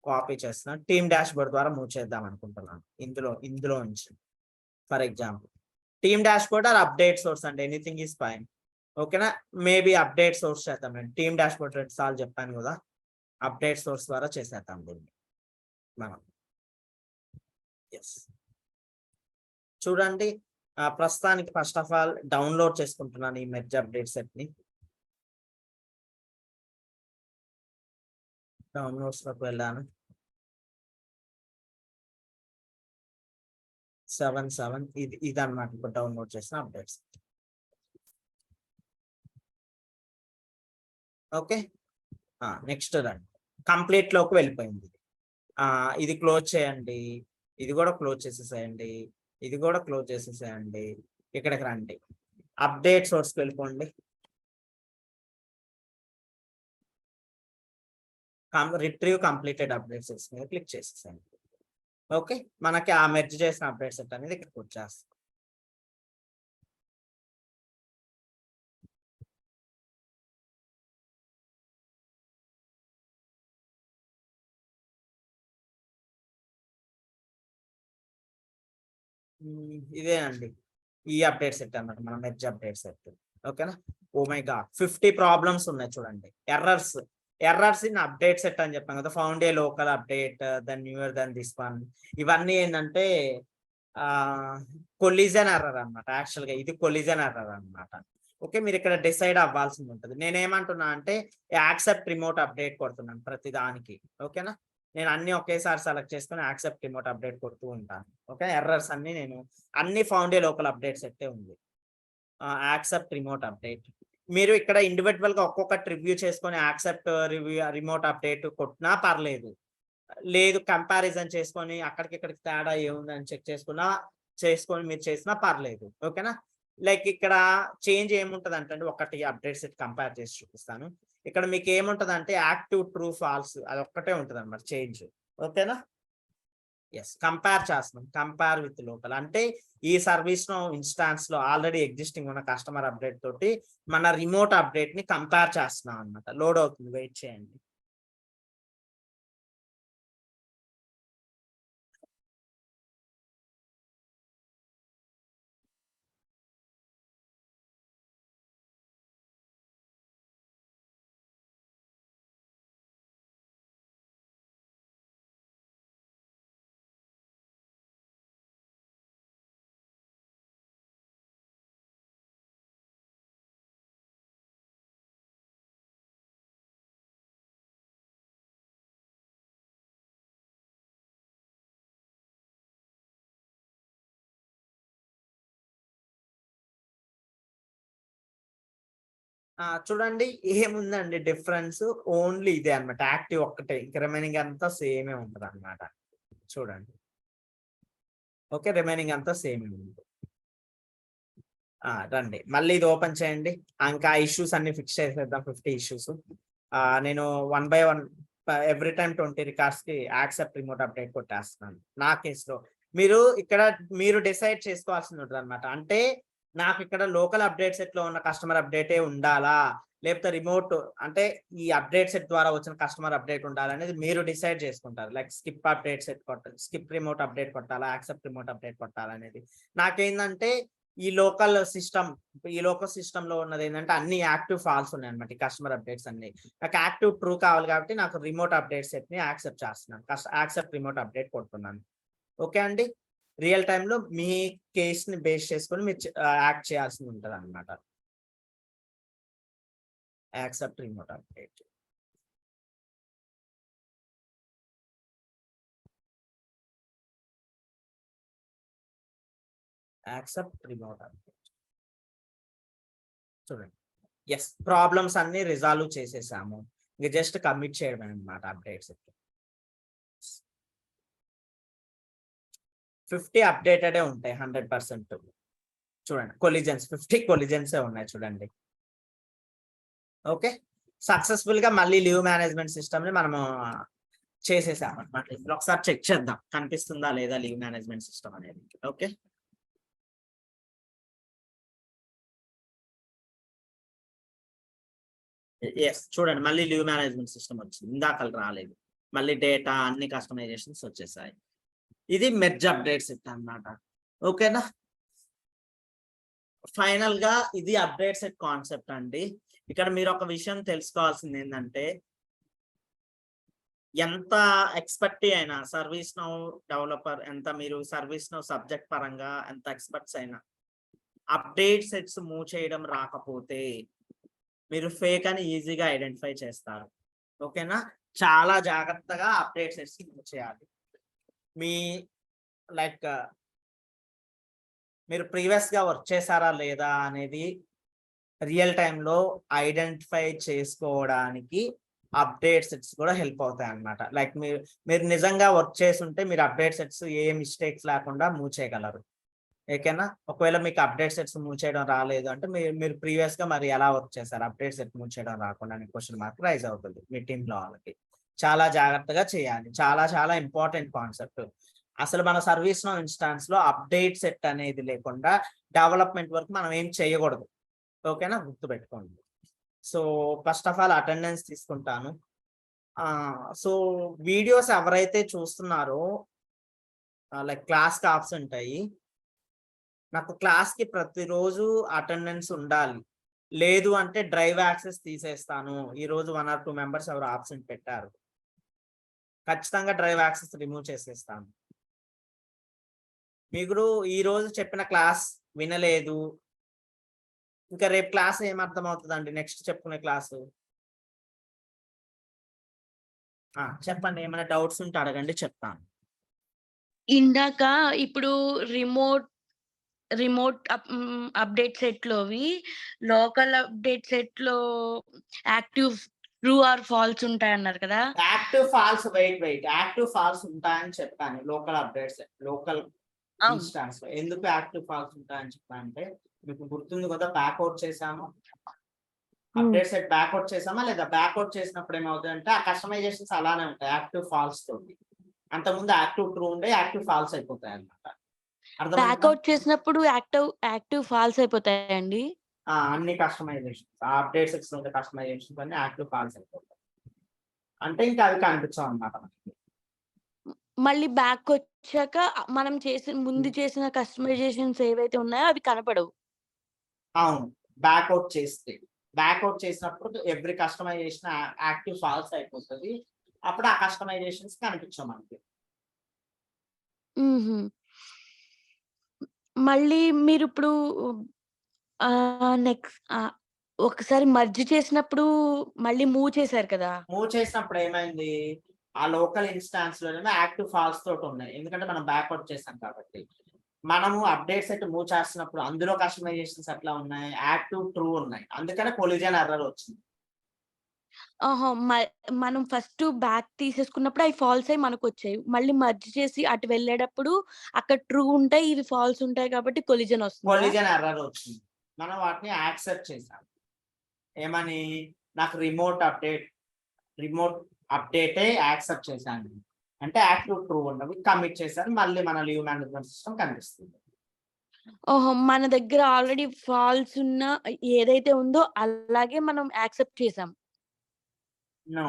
కాపీ చేస్తున్నాను, టీమ్ డాష్ బోర్డ్ ద్వారా మూవ్ చేద్దాం అనుకుంటున్నాను. ఇందులో నుంచి for example team dashboard or update source అంటే ఎనీథింగ్ ఈస్ ఫైన్. ఓకేనా, మేబీ అప్డేట్ సోర్స్ చేద్దాం. నేను టీమ్ డాష్ బోర్డ్ 2 సార్లు చెప్పాను కదా, అప్డేట్ సోర్స్ ద్వారా చేసేద్దాం దీన్ని మనం. ఎస్, చూడండి, ప్రస్తుతానికి ఫస్ట్ ఆఫ్ ఆల్ డౌన్లోడ్ చేసుకుంటున్నాను ఈ మెర్జ్ అప్డేట్ సెట్ ని. డౌన్లోడ్స్ లోకి వెళ్ళాను. 7 ఇది అన్నమాట ఇప్పుడు డౌన్లోడ్ చేసిన అప్డేట్స్. ఓకే, నెక్స్ట్ రండి, కంప్లీట్ లోకి వెళ్ళిపోయింది. ఇది క్లోజ్ చేయండి, ఇది కూడా క్లోజ్ చేసేసేయండి, ఇది కూడా క్లోజ్ చేసేసేయండి. ఇక్కడికి రండి, అప్డేట్ సోర్స్కి వెళ్ళిపోండి. రిట్రీవ్ కంప్లీటెడ్ అప్డేట్ సెట్స్ మీద క్లిక్ చేసేసేయండి. ఓకే, మనకి ఆ మెర్జ్ చేసిన అప్డేట్ సెట్ అనేది ఇక్కడికి వచ్చేస్తుంది. ఇదేనండి ఈ అప్డేట్ సెట్ అన్నమాట, మన మెర్జ్ అప్డేట్ సెట్. ఓకేనా, ఓ మై గాడ్ 50 ప్రాబ్లమ్స్ ఉన్నాయి. చూడండి, ఎర్రర్స్ ఇన్ అప్డేట్ సెట్ అని చెప్పాం కదా, found a local update then newer than this one. ఇవన్నీ ఏంటంటే కొలిజన్ ఎర్రర్ అన్నమాట. యాక్చువల్ గా ఇది కొలిజన్ ఎర్రర్ అన్నమాట. ఓకే, మీరు ఇక్కడ డిసైడ్ అవ్వాల్సింది ఉంటుంది. నేనేమంటున్నా అంటే యాక్సెప్ట్ రిమోట్ అప్డేట్ కొడుతున్నాను ప్రతి దానికి. ఓకేనా, నేను అన్ని ఒకేసారి సెలెక్ట్ చేసుకుని యాక్సెప్ట్ రిమోట్ అప్డేట్ కొడుతూ ఉంటాను. ఓకే, ఎర్రర్స్ అన్ని ఫౌండ్ ఏ లోకల్ అప్డేట్ సెట్టే ఉంది. యాక్సెప్ట్ రిమోట్ అప్డేట్, మీరు ఇక్కడ ఇండివిజువల్ గా ఒక్కొక్కటి రివ్యూ చేసుకొని యాక్సెప్ట్ రిమోట్ అప్డేట్ కొట్టినా పర్లేదు, లేదు కంపారిజన్ చేసుకొని అక్కడికి ఇక్కడికి తేడా ఏముందని చెక్ చేసుకొని మీరు చేసినా పర్లేదు. ఓకేనా, లైక్ ఇక్కడ చేంజ్ ఏముంటది అంటే ఒకటి అప్డేట్ సెట్ కంపేర్ చేసి చూపిస్తాను. ఇక్కడ మీకు ఏముంటది అంటే యాక్టివ్ ట్రూ ఫాల్స్ అది ఒక్కటే ఉంటది అన్నమాట చేంజ్. ఓకేనా, ఎస్, కంపేర్ చేస్తున్నాం, కంపేర్ విత్ లోకల్ అంటే ఈ సర్వీస్ లో ఇన్స్టాన్స్ లో ఆల్రెడీ ఎగ్జిస్టింగ్ ఉన్న కస్టమర్ అప్డేట్ తోటి మన రిమోట్ అప్డేట్ ని కంపేర్ చేస్తున్నాం అన్నమాట. లోడ్ అవుతుంది, వెయిట్ చేయండి. చూడండి ఏముందండి డిఫరెన్స్, ఓన్లీ ఇదే అన్నమాట, యాక్టివ్ ఒక్కటే, ఇంక రిమైనింగ్ అంతా సేమే ఉంటుంది అనమాట. చూడండి, ఓకే, రిమైనింగ్ అంతా సేమ్ ఉంది. రండి మళ్ళీ ఇది ఓపెన్ చేయండి. ఇంకా ఇష్యూస్ అన్ని ఫిక్స్ చేసేద్దాం, 50 ఇష్యూస్. నేను 1 by 1 ఎవ్రీ టైమ్ 20 రికార్డ్స్ కి యాక్సెప్ట్ రిమోట్ అప్డేట్ కొట్టేస్తున్నాను. నా కేసులో మీరు డిసైడ్ చేసుకోవాల్సింది ఉంటుంది అనమాట. అంటే నాకు ఇక్కడ లోకల్ అప్డేట్ సెట్ లో ఉన్న కస్టమర్ అప్డేటే ఉండాలా, లేకపోతే రిమోట్ అంటే ఈ అప్డేట్ సెట్ ద్వారా వచ్చిన కస్టమర్ అప్డేట్ ఉండాలి అనేది మీరు డిసైడ్ చేసుకుంటారు. లైక్ స్కిప్ అప్డేట్ సెట్ కొట్టాలి, స్కిప్ రిమోట్ అప్డేట్ కొట్టాలా, యాక్సెప్ట్ రిమోట్ అప్డేట్ కొట్టాలనేది. నాకేంటంటే ఈ లోకల్ సిస్టమ్ లో ఉన్నది ఏంటంటే అన్ని యాక్టివ్ ఫాల్స్ ఉన్నాయి అనమాట. ఈ కస్టమర్ అప్డేట్స్ అన్ని నాకు యాక్టివ్ ట్రూ కావాలి కాబట్టి నాకు రిమోట్ అప్డేట్ సెట్ ని యాక్సెప్ట్ చేస్తున్నాను, యాక్సెప్ట్ రిమోట్ అప్డేట్ కొడుతున్నాను. ఓకే అండి, రియల్ టైమ్ లో మీ కేస్ ని బేస్ చేసుకొని మీరు యాక్ట్ చేయాల్సి ఉంటుంది అనమాట. Accept remote update. Accept remote update. చూడండి, ఎస్, ప్రాబ్లమ్స్ అన్ని రిజాల్వ్ చేసేసాము. ఇంక జస్ట్ కమిట్ చేయడమే అనమాట అప్డేట్స్. 50 అప్డేటెడే ఉంటాయి 100%. చూడండి, కొలిజన్స్ 50 కొలిజన్స్ ఉన్నాయి చూడండి. ఓకే, సక్సెస్ఫుల్ గా మళ్ళీ లీవ్ మేనేజ్మెంట్ సిస్టమ్ ని మనము చేసేసాం అనమాట. ఇప్పుడు ఒకసారి చెక్ చేద్దాం కనిపిస్తుందా లేదా లీవ్ మేనేజ్మెంట్ సిస్టమ్ అనేది. ఓకే, ఎస్, చూడండి మళ్ళీ లీవ్ మేనేజ్మెంట్ సిస్టమ్ వచ్చింది, ఇందాకలు రాలేదు. మళ్ళీ డేటా అన్ని కస్టమైజేషన్స్ వచ్చేసాయి. ఇది మెర్జ్ అప్డేట్ సెట్ అన్నమాట. ఓకేనా, ఫైనల్ గా ఇది అప్డేట్ సెట్ కాన్సెప్ట్ అండి. ఇక్కడ మీరు ఒక విషయం తెలుసుకోవాల్సింది ఏంటంటే, ఎంత ఎక్స్పర్ట్ అయినా సర్వీస్ నౌ డెవలపర్, ఎంత మీరు సర్వీస్ నౌ సబ్జెక్ట్ పరంగా ఎంత ఎక్స్పర్ట్స్ అయినా అప్డేట్ సెట్స్ మూవ్ చేయడం రాకపోతే మీరు ఫేక్ అని ఈజీగా ఐడెంటిఫై చేస్తారు. ఓకేనా, చాలా జాగ్రత్తగా అప్డేట్ సెట్స్ మూవ్ చేయాలి. మీ లైక్ మీరు ప్రీవియస్ గా వర్క్ చేశారా లేదా అనేది రియల్ టైంలో ఐడెంటిఫై చేసుకోవడానికి అప్డేట్ సెట్స్ కూడా హెల్ప్ అవుతాయి అన్నమాట. లైక్ మీరు నిజంగా వర్క్ చేసి ఉంటే మీరు అప్డేట్ సెట్స్ ఏ మిస్టేక్స్ లేకుండా మూవ్ చేయగలరు. ఓకేనా, ఒకవేళ మీకు అప్డేట్ సెట్స్ మూవ్ చేయడం రాలేదు అంటే మీరు ప్రీవియస్ గా మరి ఎలా వర్క్ చేశారు, అప్డేట్ సెట్ మూవ్ చేయడం రాకుండా అనే క్వశ్చన్ మార్క్ రైజ్ అవుతుంది మీ టీంలో వాళ్ళకి. చాలా జాగ్రత్తగా చేయాలి, చాలా చాలా ఇంపార్టెంట్ కాన్సెప్ట్. అసలు మన సర్వీస్ నౌ ఇన్స్టాన్స్ లో అప్డేట్ సెట్ అనేది లేకుండా డెవలప్మెంట్ వర్క్ మనం ఏం చేయకూడదు. ఓకేనా, గుర్తుపెట్టుకోండి. So first of all attendance తీసుకుంటాను. సో వీడియోస్ ఎవరైతే చూస్తున్నారో లైక్ క్లాస్కి ఆబ్సెంట్ అయ్యి, నాకు క్లాస్కి ప్రతిరోజు అటెండెన్స్ ఉండాలి, లేదు అంటే డ్రైవ్ యాక్సెస్ తీసేస్తాను. ఈరోజు 1 or 2 మెంబర్స్ ఎవరు ఆబ్సెంట్ పెట్టారు, ఖచ్చితంగా డ్రైవ్ యాక్సెస్ రిమూవ్ చేసేస్తాను. మీరు ఈరోజు చెప్పిన క్లాస్ వినలేదు, ఇంకా రేపు క్లాస్ ఏమర్థం అవుతుందండి, నెక్స్ట్ చెప్పుకునే క్లాసు. చెప్పండి, ఏమైనా డౌట్స్ ఉంటే అడగండి, చెప్తాను. ఇందాక ఇప్పుడు రిమోట్ అప్డేట్ సెట్ లోవి లోకల్ అప్డేట్ సెట్ లో యాక్టివ్ ట్రూ ఆర్ ఫాల్స్ ఉంటాయన్నారు కదా. Active false wait active false ఉంటాయని చెప్పాను. లోకల్ అప్డేట్స్ లోకల్ ఇన్స్టాన్స్ లో ఎందుకు యాక్టివ్ ఫాల్స్ ఉంటాయని చెప్పానంటే, మీకు గుర్తుంది కదా, బ్యాక్అవుట్ చేసాము, అప్డేట్ సెట్ బ్యాక్అవుట్ చేసామా లేదా, బ్యాక్అవుట్ చేసినప్పుడు ఏమవుతుందంటే ఆ కస్టమైజేషన్స్ అలానే ఉంటాయి యాక్టివ్ ఫాల్స్ తోటి. అంతకుముందు యాక్టివ్ ట్రూ ఉండే యాక్టివ్ ఫాల్స్ అయిపోతాయి అన్నమాట. బ్యాక్అవుట్ చేసినప్పుడు యాక్టివ్ ఫాల్స్ అయిపోతాయండి. అన్ని కస్టమైజేషన్స్ అప్డేట్ సెట్స్ ఉండే కస్టమైజేషన్స్ అన్ని యాక్టివ్ ఫాల్స్ అయిపోతాయి. అంటే ఇంకా అవి కనిపించవు అన్నమాట మనకి. మళ్ళీ బ్యాక్ వచ్చాక మనం ముందు చేసిన కస్టమైజేషన్స్ ఏవైతే ఉన్నాయో అవి కనపడవు. అవును, బ్యాక్అవుట్ చేసినప్పుడు ఎవ్రీ కస్టమైజేషన్ యాక్టివ్ ఫాల్స్ అయిపోతుంది. అప్పుడు ఆ కస్టమైజేషన్స్ కనిపించవు మనకి. మళ్ళీ మీరు ఇప్పుడు నెక్స్ట్ ఒకసారి మర్జ్ చేసినప్పుడు మళ్ళీ మూవ్ చేశారు కదా. మూవ్ చేసినప్పుడు ఏమైంది, ఆ లోకల్ ఇన్స్టాన్స్ లోనే యాక్టివ్ ఫాల్స్ తోటి ఉన్నాయి, ఎందుకంటే మనం బ్యాక్అవుట్ చేసాం కాబట్టి. మనము అప్డేట్ సెట్ మూవ్ చేస్తున్నప్పుడు అందులో కస్టమైజేషన్స్ ఎట్లా ఉన్నాయి, యాక్టివ్ ట్రూ ఉన్నాయి, అందుకనే కొలిజన్ ఎర్రర్ వచ్చింది. ఆహా! మనం ఫస్ట్ బ్యాక్ తీసేసుకున్నప్పుడు అవి ఫాల్స్ అయ్యి మనకొచ్చాయి. మళ్ళీ మర్జ్ చేసి అటు వెళ్ళేటప్పుడు అక్కడ ట్రూ ఉంటాయి. ఇవి ఫాల్స్ ఉంటాయి కాబట్టి కొలిజన్ వస్తుందా? కొలిజన్ ఎర్రర్ వచ్చింది. మనం వాటిని యాక్సెప్ట్ చేసాం. ఏమని, నాకు రిమోట్ అప్డేటే యాక్సెప్ట్ చేశాను అంటే యాక్టివ్ ట్రూ ఉన్నవి కమిట్ చేశాను. మళ్ళీ మన లీవ్ మేనేజ్మెంట్ సిస్టమ్ కనిపిస్తుంది. ఓహో! మన దగ్గర ఆల్రెడీ ఫాల్స్ ఉన్న ఏదైతే ఉందో అలాగే మనం యాక్సెప్ట్ చేసాం. నో,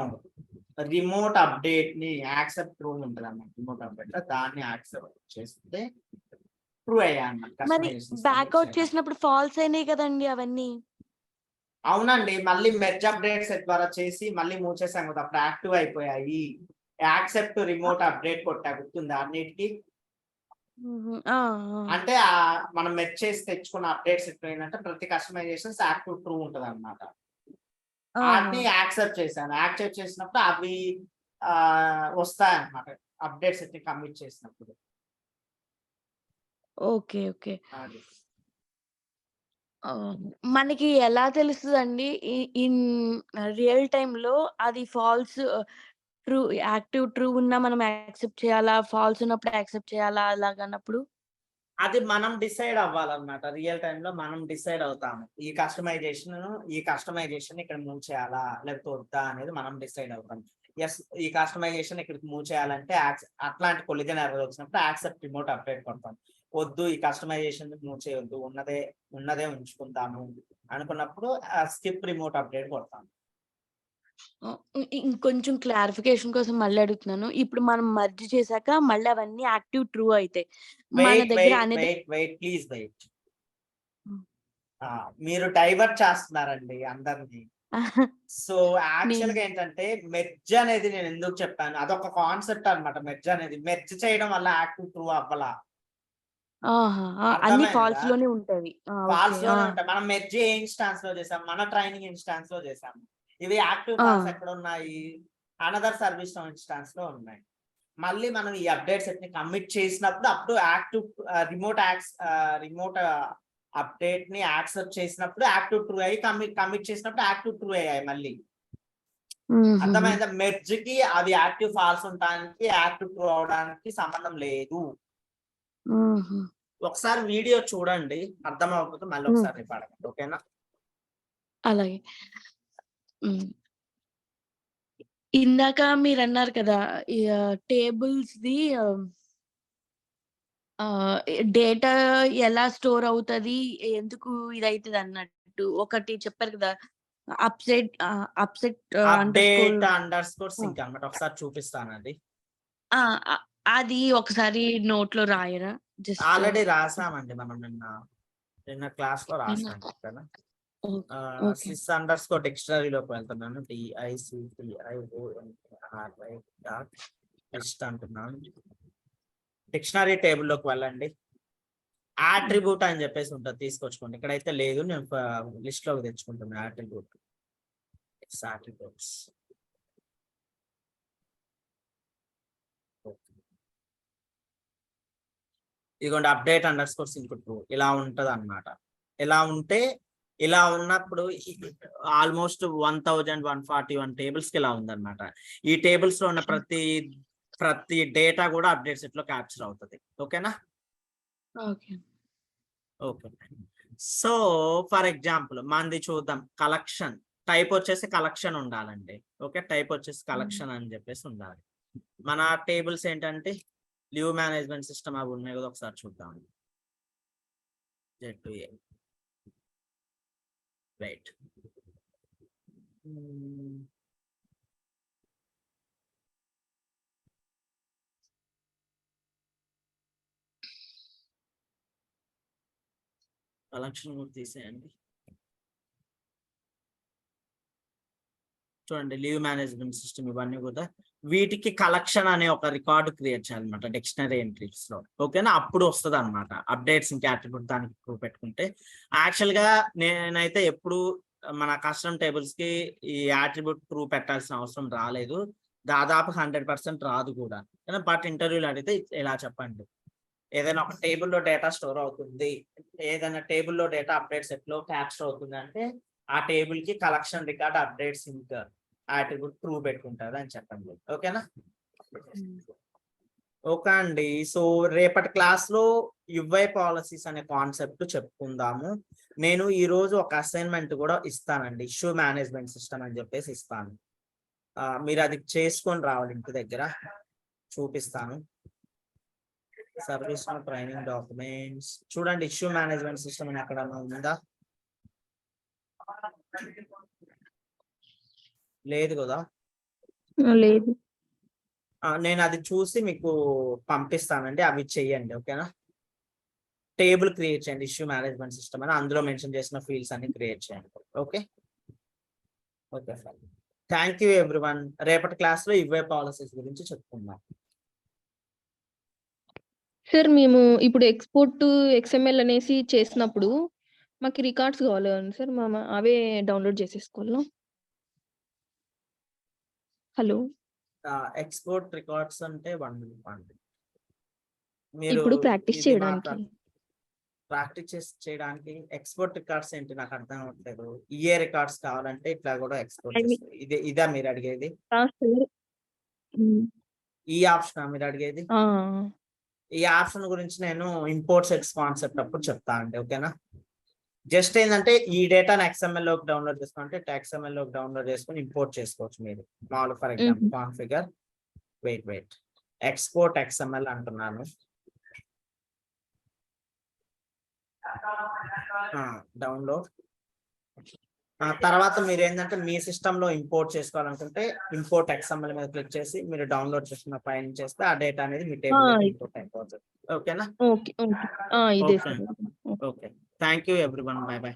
రిమోట్ అప్డేట్ ని యాక్సెప్ట్ ట్రూ ఉంటుంది అన్నమాట. రిమోట్ అప్డేట్ దాన్ని యాక్సెప్ట్ చేస్తే ట్రూ అయ్యా అన్నమాట. మరి బ్యాకౌట్ చేసినప్పుడు ఫాల్స్ అయినాయి కదండీ అవన్నీ. అవునండి, మళ్ళీ మెర్జ్ అప్డేట్ సెట్ ద్వారా చేసి మళ్ళీ మూవ్ చేసాం కదా, అప్పుడు యాక్టివ్ అయిపోయాయి. యాక్సెప్ట్ రిమోట్ అప్డేట్ కొట్టా, గుర్తుందా అన్నిటికీ? హుహు. ఆ! ఆ! అంటే మనం మెర్జ్ చేసి తెచ్చుకున్న అప్డేట్స్ ఏంటంటే ప్రతి కస్టమైజేషన్స్ యాక్టివ్ ట్రూ ఉంటుంది అనమాట. ఆహా! వాటిని యాక్సెప్ట్ చేశాను. యాక్సెప్ట్ చేసినప్పుడు అవి వస్తాయి అన్నమాట అప్డేట్స్ ని కమిట్ చేసినప్పుడు. ఓకే. ఓకే. అది. మనకి ఎలా తెలుస్తదండి? ఇన్ రియల్ టైమ్‌లో అది ఫాల్స్ ట్రూ యాక్టివ్ ట్రూ ఉన్నా మనం యాక్సెప్ట్ చేయాలా? ఫాల్స్ ఉన్నప్పుడు యాక్సెప్ట్ చేయాలా అలాగన్నప్పుడు? అది మనం డిసైడ్ అవ్వాలన్నమాట. రియల్ టైమ్ లో మనం డిసైడ్ అవుతాము. ఈ కస్టమైజేషన్ ఇక్కడ మూవ్ చేయాలా లేకపోతే వద్దా అనేది మనం డిసైడ్ అవుతాం. ఎస్, ఈ కస్టమైజేషన్ ఇక్కడికి మూవ్ చేయాలంటే అట్లాంటి కొలిజన్ ఎర్రర్ వచ్చినప్పుడు యాక్సెప్ట్ రిమోట్ అప్డేట్ కొడతాం. వద్దు, ఈ కస్టమైజేషన్ మూవ్ చేయొద్దు, ఉన్నదే ఉంచుకుంటాము అనుకున్నప్పుడు స్కిప్ రిమోట్ అప్డేట్ కొడతాం. ఇంకొంచెం క్లారిఫికేషన్ కోసం మళ్ళీ అడుగుతున్నాను. ఇప్పుడు మనం మర్జ్ చేసాక మళ్ళీ అవన్నీ యాక్టివ్ ట్రూ అయితాయి. మన దగ్గర అనేది వెయిట్ ప్లీజ్ వెయిట్. హ్మ్. మీరు డైవర్ట్ చేస్తున్నారండి అందరినీ. సో యాక్చువల్ నేను గా ఏంటంటే మెర్జ్ అనేది నేను ఎందుకు చెప్పాను, అదొక కాన్సెప్ట్ అన్నమాట. మెర్జ్ అనేది మెర్జ్ చేయడం వల్ల యాక్టివ్ ట్రూ అవ్వాలా, ఆహా! అన్ని అర్థమైందా? ఫాల్స్ లోనే ఉంటవి. ఓకే. ఫాల్స్ లోనే ఉంటాయి. మనం మెర్జ్ ఏ ఇన్స్టాన్స్ లో చేసాం, మన ట్రైనింగ్ ఇన్స్టాన్స్ లో చేసాము. ఇవి యాక్టివ్ ఫాల్స్ ఎక్కడ ఉన్నాయి, అనదర్ సర్వీస్ ఇన్స్టాన్స్ లో ఉన్నాయి. మళ్ళీ మనం ఈ అప్డేట్ సెట్ ని కమిట్ చేసినప్పుడు అప్పుడు యాక్టివ్ రిమోట్ అప్డేట్ ని యాక్సెప్ట్ చేసినప్పుడు యాక్టివ్ ట్రూ అయ్యి కమిట్ చేసినప్పుడు యాక్టివ్ ట్రూ అయ్యాయి మళ్ళీ. అర్థమైందా? మెర్జ్ కి అవి యాక్టివ్ ఫాల్స్ ఉండడానికి యాక్టివ్ ట్రూ అవడానికి సంబంధం లేదు. ఒకసారి వీడియో చూడండి, అర్థం అవ్వకపోతే మళ్ళీ ఒకసారి రేపు అడగండి, ఓకేనా? అలాగే. ఇందాక మీరన్నారు కదా! ఈ టేబుల్స్‌ది డేటా ఎలా స్టోర్ అవుతది? ఎందుకు ఇదైతది అన్నట్టు ఒకటి చెప్పారు కదా! Upset update underscore sync అన్నమాట. ఒకసారి చూపిస్తానండి. ఆ! అది ఒకసారి నోట్‌లో రాయరా? జస్ట్ ఆల్రెడీ రాసామండి మనం నిన్న క్లాస్ లో రాసాం. ఓకేనా? ఓకే. సిస్ అండర్ స్కోర్ డిక్షనరీలోకి వెళ్తున్నాను. DICTION అంటున్నాను. డిక్షనరీ టేబుల్లోకి వెళ్ళండి. యాట్రిబ్యూట్ అని చెప్పేసి ఉంటుంది, తీసుకొచ్చుకోండి. ఇక్కడైతే లేదు, నేను లిస్ట్ లోకి తెచ్చుకుంటున్నాను. యాట్రిబ్యూట్స్ ఇదిగోండి, update underscore sync true ఇలా ఉంటది అన్నమాట. ఇలా ఉన్నప్పుడు ఆల్మోస్ట్ 1141 టేబుల్స్ కి ఇలా ఉందన్నమాట. ఈ టేబుల్స్ లో ఉన్న ప్రతి డేటా కూడా అప్డేట్ సెట్ లో క్యాప్చర్ అవుతుంది. ఓకేనా? Okay. Okay. So for example మనది చూద్దాం. కలెక్షన్ టైప్ వచ్చేసి కలెక్షన్ ఉండాలండి. ఓకే, టైప్ వచ్చేసి కలెక్షన్ అని చెప్పేసి ఉండాలి. మన టేబుల్స్ ఏంటంటే లీవ్ మేనేజ్మెంట్ సిస్టమ్ అవి ఉన్నాయి కదా, ఒకసారి చూద్దాం. Z2A right. కలెక్షన్ కూడా తీసేయండి. చూడండి, లీవ్ మేనేజ్మెంట్ సిస్టమ్ ఇవన్నీ కూడా వీటికి కలెక్షన్ అనే ఒక రికార్డు క్రియేట్ చేయాలన్నమాట డిక్షనరీ ఎంట్రీస్ లో. ఓకేనా? అప్పుడు వస్తుంది అనమాట అప్డేట్స్ ఇంకా అట్రిబ్యూట్ దానికి పెట్టుకుంటే. యాక్చువల్ గా నేనైతే ఎప్పుడు మన కస్టమ్ టేబుల్స్ కి ఈ అట్రిబ్యూట్ ట్రూ పెట్టాల్సిన అవసరం రాలేదు. దాదాపు 100% రాదు కూడా. బట్ ఇంటర్వ్యూలో అడిగితే ఇలా చెప్పండి, ఏదైనా ఒక టేబుల్లో డేటా స్టోర్ అవుతుంది, ఏదైనా టేబుల్లో డేటా అప్డేట్ సెట్ లో క్యాప్చర్ అవుతుంది అంటే ఆ టేబుల్ కి కలెక్షన్ రికార్డ్ అప్డేట్స్ ఇంకా యాట్రిబ్యూట్ ట్రూ పెట్టుకుంటారు అని చెప్పండి. ఓకేనా? ఓకే అండి. సో రేపటి క్లాస్ లో యుఐ పాలసీస్ అనే కాన్సెప్ట్ చెప్పుకుందాము. నేను ఈ రోజు ఒక అసైన్మెంట్ కూడా ఇస్తానండి, ఇష్యూ మేనేజ్మెంట్ సిస్టమ్ అని చెప్పేసి ఇస్తాను. మీరు అది చేసుకొని రావాలి ఇంటి దగ్గర, చూపిస్తాను. సర్వీస్ ట్రైనింగ్ డాక్యుమెంట్స్ చూడండి, ఇష్యూ మేనేజ్మెంట్ సిస్టమ్ అని అక్కడ ఉందా? లేదు కదా? లేదు. నేను అది చూసి మీకు పంపిస్తానండి, అవి చెయ్యండి. ఓకేనా? టేబుల్ క్రియేట్ చేయండి, ఇష్యూ మేనేజ్మెంట్ సిస్టమ్ అని, అందులో మెన్షన్ చేసిన ఫీల్డ్స్ అన్ని క్రియేట్ చేయండి. Okay okay sir, thank you everyone. రేపటి క్లాస్ లో యుఐ పాలసీస్ గురించి చెప్పుకుందాం. సార్ మేము ఇప్పుడు ఎక్స్పోర్ట్ ఎక్స్ఎంఎల్ అనేసి చేసినప్పుడు మాకు రికార్డ్స్ కావాలి కదండి సార్, అవే డౌన్లోడ్ చేసేసుకోవాలా? హలో, ఎక్స్పోర్ట్ రికార్డ్స్ అంటే 1 minute. మీరు ఇప్పుడు ప్రాక్టీస్ ఇది చేయడానికి ప్రాక్టీస్ చేయడానికి ఎక్స్పోర్ట్ రికార్డ్స్ ఏంటి నాకు అర్థం అవ్వట్లేదు. ఈఏ రికార్డ్స్ కావాలంటే ఇట్లా కూడా ఎక్స్పోర్ట్ I mean- చేస్తారు. ఇదా మీరు అడిగేది? సార్ ఈ ఆప్షన్ మీరు అడిగేది? ఆ, ఈ ఆప్షన్ గురించి నేను ఇంపోర్ట్ సెట్స్ కాన్సెప్ట్ అప్పుడు చెప్తాను అండి. ఓకేనా? జస్ట్ ఏంటంటే ఈ డేటాను XML లోకి డౌన్లోడ్ చేసుకుంటే XML లోకి డౌన్లోడ్ చేసుకొని ఇంపోర్ట్ చేసుకోవచ్చు మీరు. మామూలు for example configure wait export XML అంటున్నాను. డౌన్లోడ్ తర్వాత మీరు ఏంటంటే మీ సిస్టమ్ లో ఇంపోర్ట్ చేసుకోవాలనుకుంటే ఇంపోర్ట్ XML మీద క్లిక్ చేసి మీరు డౌన్లోడ్ చేసుకున్న ఫైల్ చేస్తే ఆ డేటా అనేది మీ టేబుల్ ఇంపోర్ట్ అయిపోతుంది. ఓకేనా? ఓకే ఓకే, ఇదే okay sir. Okay, thank you everyone, by by.